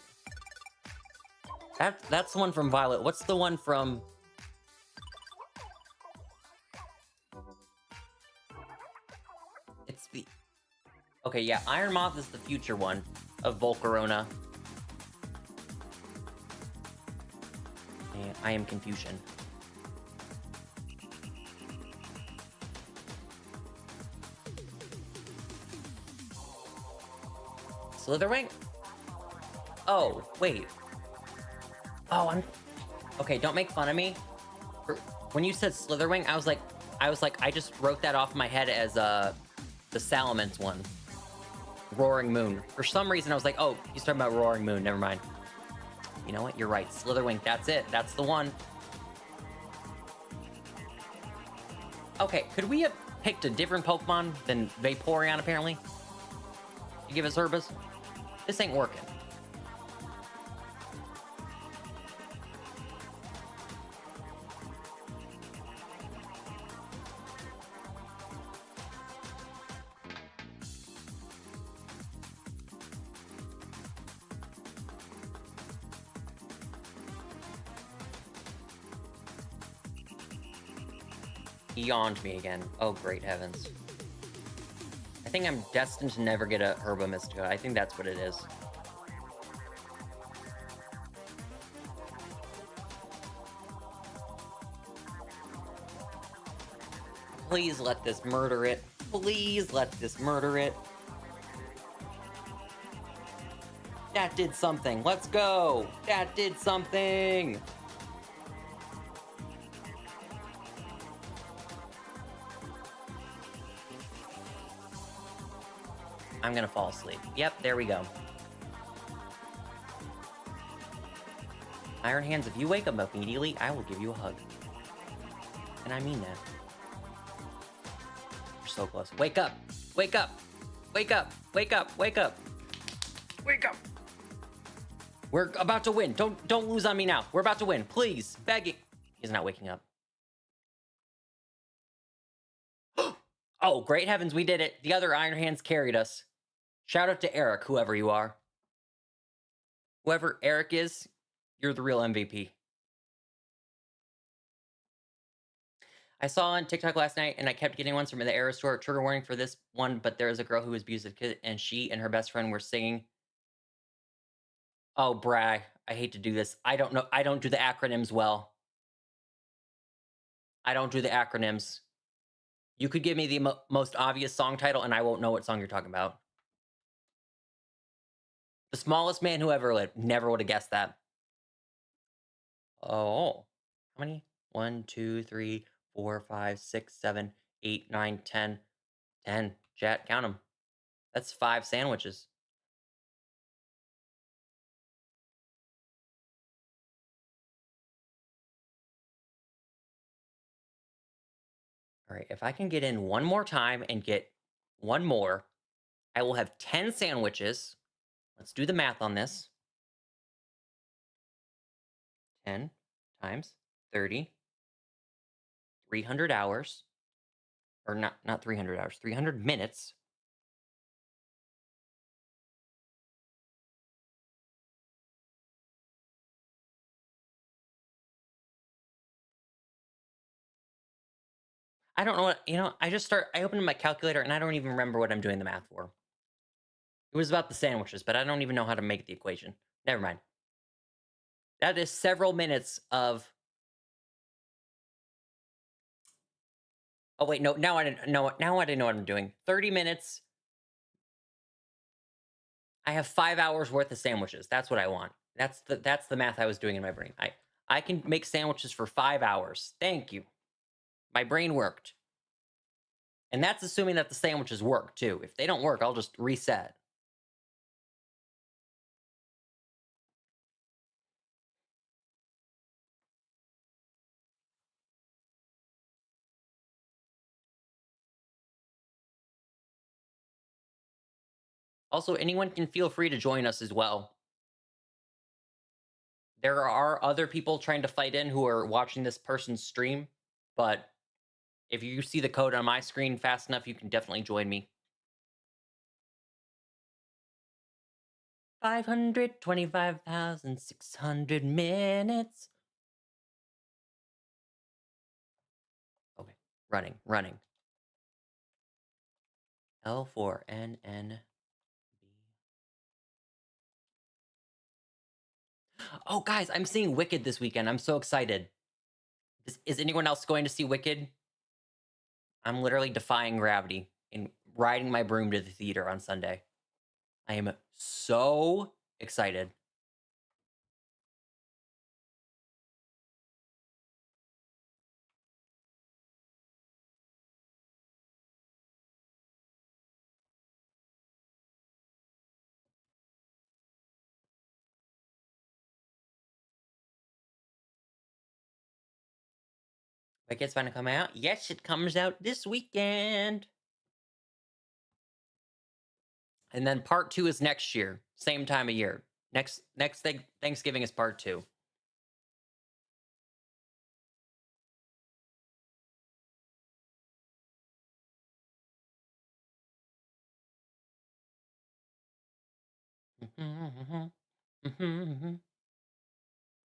That's the one from Violet. What's the one from... It's the... Okay, yeah, Iron Moth is the future one of Volcarona. And I am Confusion. Slitherwing? Oh, wait. Oh, okay, don't make fun of me. When you said Slitherwing, I was like, I just wrote that off in my head as the Salamence one. Roaring Moon. For some reason, I was like, oh, he's talking about Roaring Moon. Never mind. You know what? You're right. Slitherwing. That's it. That's the one. Okay, could we have picked a different Pokemon than Vaporeon, apparently? To give us Herbas? This ain't working. He yawned me again. Oh, great heavens. I think I'm destined to never get a Herba Mystica. I think that's what it is. Please let this murder it. Please let this murder it. That did something. Let's go. That did something. I'm gonna fall asleep. Yep, there we go. Iron Hands, if you wake up immediately, I will give you a hug. And I mean that. We're so close. Wake up! Wake up! Wake up! Wake up! Wake up! Wake up! We're about to win. Don't lose on me now. We're about to win. Please. Begging. He's not waking up. Oh, great heavens, we did it. The other Iron Hands carried us. Shout out to Eric, whoever you are. Whoever Eric is, you're the real MVP. I saw on TikTok last night, and I kept getting ones from the Era store. Trigger warning for this one, but there is a girl who was abused as a kid, and she and her best friend were singing. Oh, brag. I hate to do this. I don't know. I don't do the acronyms well. I don't do the acronyms. You could give me the most obvious song title, and I won't know what song you're talking about. The smallest man who ever lived. Never would have guessed that. Oh. How many? 1, 2, 3, 4, 5, 6, 7, 8, 9, 10. 10. Chat, count them. That's 5 sandwiches. All right, if I can get in one more time and get one more, I will have 10 sandwiches. Let's do the math on this. 10 times 30, 300 hours, or not 300 hours, 300 minutes. I don't know what, I opened my calculator and I don't even remember what I'm doing the math for. It was about the sandwiches, but I don't even know how to make the equation. Never mind. That is several minutes of... Oh, wait, no, now I didn't know what I'm doing. 30 minutes. I have 5 hours worth of sandwiches. That's what I want. That's the math I was doing in my brain. I can make sandwiches for 5 hours. Thank you. My brain worked. And that's assuming that the sandwiches work, too. If they don't work, I'll just reset. Also, anyone can feel free to join us as well. There are other people trying to fight in who are watching this person's stream, but if you see the code on my screen fast enough, you can definitely join me. 525,600 minutes. Okay, running. L4NN. Oh, guys, I'm seeing Wicked this weekend. I'm so excited. Is anyone else going to see Wicked? I'm literally defying gravity and riding my broom to the theater on Sunday. I am so excited. Wicked's finally coming out. Yes, it comes out this weekend. And then part 2 is next year, same time of year. Next Thanksgiving is part 2.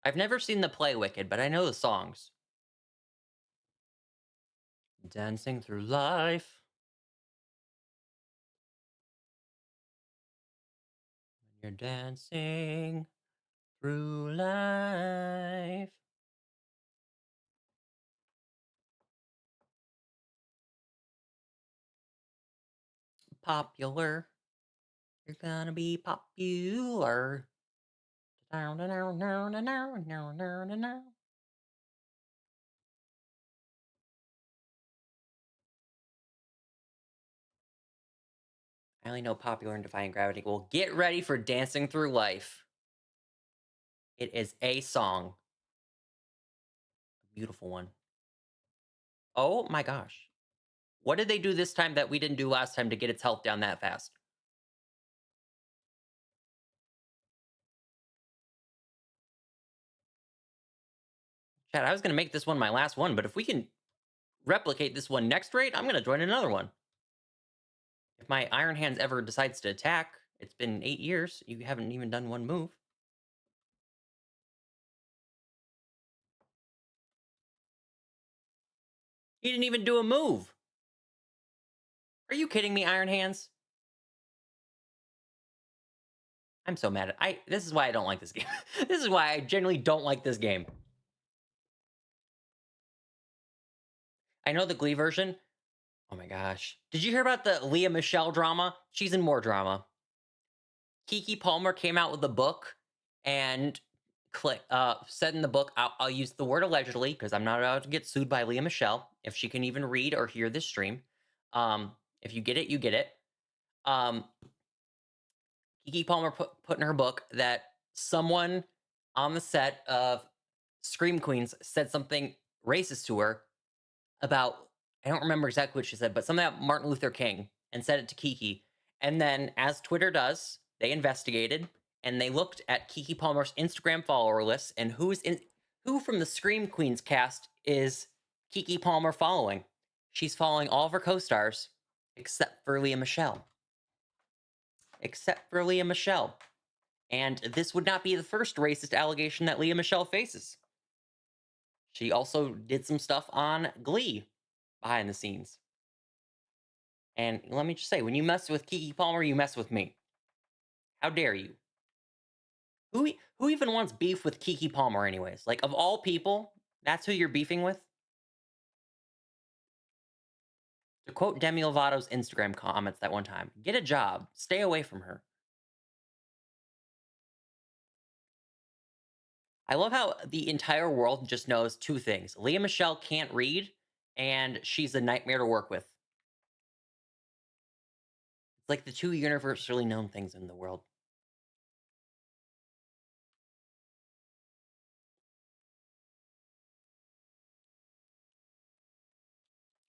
I've never seen the play Wicked, but I know the songs. Dancing through life. You're dancing through life. Popular. You're gonna be popular. Now, now, now, now, now, now, now, now, now. I only know popular and defying gravity. Well, get ready for dancing through life. It is a song. A beautiful one. Oh my gosh. What did they do this time that we didn't do last time to get its health down that fast? Chad, I was going to make this one my last one, but if we can replicate this one next raid, I'm going to join another one. If my Iron Hands ever decides to attack, it's been 8 years. You haven't even done one move. He didn't even do a move. Are you kidding me, Iron Hands? I'm so mad at this is why I don't like this game. This is why I generally don't like this game. I know the Glee version. Oh my gosh. Did you hear about the Leah Michelle drama? She's in more drama. Kiki Palmer came out with a book and said in the book, I'll use the word allegedly because I'm not allowed to get sued by Leah Michelle if she can even read or hear this stream. If you get it, you get it. Kiki Palmer put in her book that someone on the set of Scream Queens said something racist to her about, I don't remember exactly what she said, but something about Martin Luther King, and said it to Kiki. And then, as Twitter does, they investigated and they looked at Kiki Palmer's Instagram follower list and who from the Scream Queens cast is Kiki Palmer following. She's following all of her co-stars except for Leah Michelle. Except for Leah Michelle. And this would not be the first racist allegation that Leah Michelle faces. She also did some stuff on Glee behind the scenes. And let me just say, when you mess with Kiki Palmer, you mess with me. How dare you? Who even wants beef with Kiki Palmer anyways? Like, of all people, that's who you're beefing with? To quote Demi Lovato's Instagram comments that one time, get a job. Stay away from her. I love how the entire world just knows two things. Leah Michelle can't read, and she's a nightmare to work with. It's like the two universally known things in the world.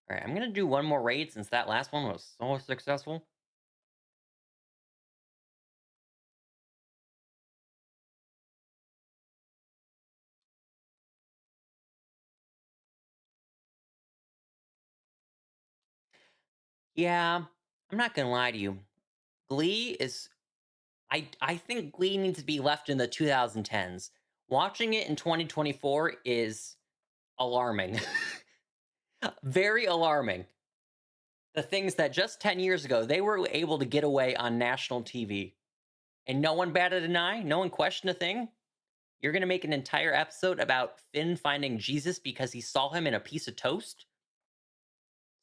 All right, I'm going to do one more raid since that last one was so successful. Yeah, I'm not going to lie to you. Glee is... I think Glee needs to be left in the 2010s. Watching it in 2024 is alarming. Very alarming. The things that just 10 years ago, they were able to get away on national TV. And no one batted an eye? No one questioned a thing? You're going to make an entire episode about Finn finding Jesus because he saw him in a piece of toast?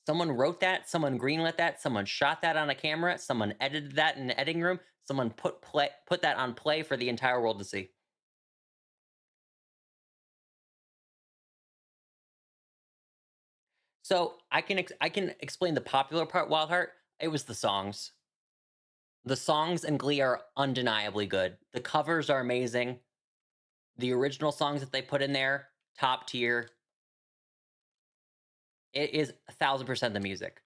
Someone wrote that, someone greenlit that, someone shot that on a camera, someone edited that in the editing room, someone put that on play for the entire world to see. So I can explain the popular part, Wild Heart. It was the songs. The songs in Glee are undeniably good. The covers are amazing. The original songs that they put in there, top tier. It is 1000% the music.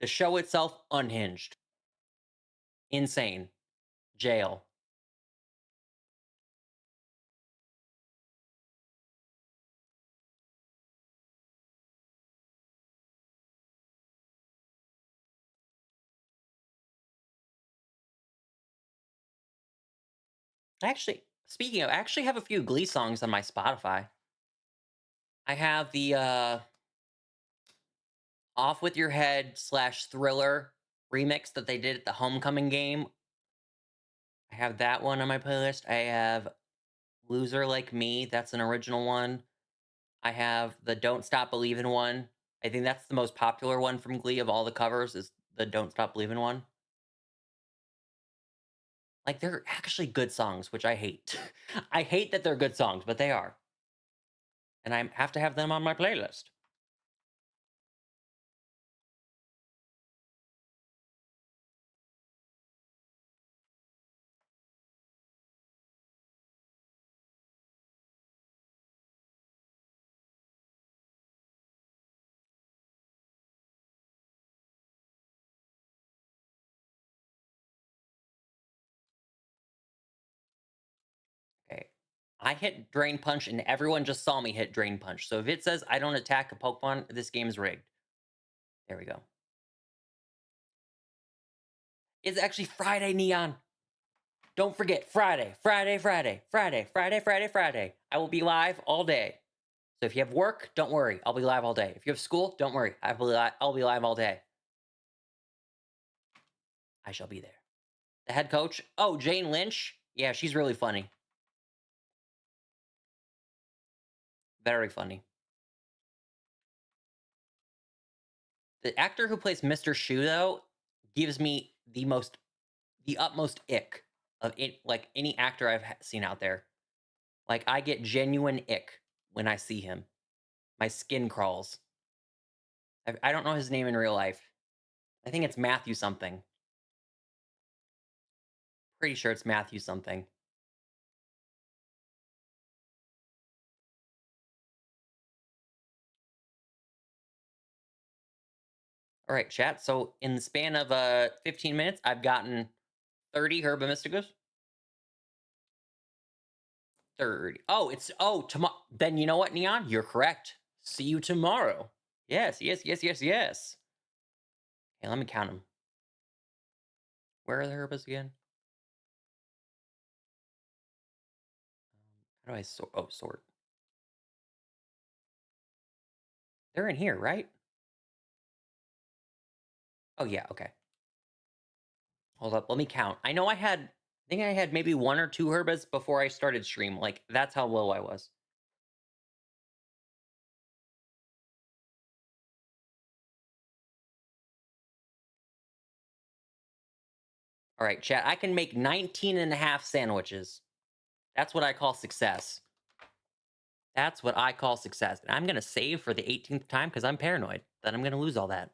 The show itself, unhinged. Insane. Jail. Actually, speaking of, I actually have a few Glee songs on my Spotify. I have the Off With Your Head / Thriller remix that they did at the Homecoming game I have that one on my playlist. I have Loser Like Me. That's an original one. I have the Don't Stop Believin' one. I think that's the most popular one from Glee of all the covers is the Don't Stop Believin' one. Like, they're actually good songs, which I hate. I hate that they're good songs, but they are. And I have to have them on my playlist. Okay. I hit Drain Punch and everyone just saw me hit Drain Punch. So if it says I don't attack a Pokemon, this game's rigged. There we go. It's actually Friday, Neon. Don't forget, Friday. I will be live all day. So if you have work, don't worry. I'll be live all day. If you have school, don't worry. I'll be live all day. I shall be there. The head coach? Oh, Jane Lynch? Yeah, she's really funny. Very funny. The actor who plays Mr. Shu, though, gives me the utmost ick of it, like any actor I've seen out there. Like, I get genuine ick when I see him. My skin crawls. I don't know his name in real life. I think it's Matthew something. Pretty sure it's Matthew something. All right, chat. So in the span of 15 minutes, I've gotten 30 Herba Mysticas. 30. Oh, tomorrow. Then you know what, Neon? You're correct. See you tomorrow. Yes. Okay, let me count them. Where are the Herbas again? How do I sort? Oh, sort. They're in here, right? Oh, yeah, okay. Hold up, let me count. I know I think I had maybe 1 or 2 Herbas before I started stream. Like, that's how low I was. All right, chat. I can make 19 and a half sandwiches. That's what I call success. That's what I call success. And I'm going to save for the 18th time because I'm paranoid that I'm going to lose all that.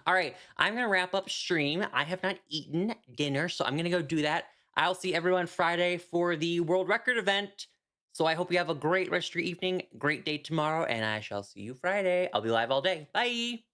All right, I'm going to wrap up stream. I have not eaten dinner, so I'm going to go do that. I'll see everyone Friday for the world record event. So I hope you have a great rest of your evening, great day tomorrow, and I shall see you Friday. I'll be live all day. Bye.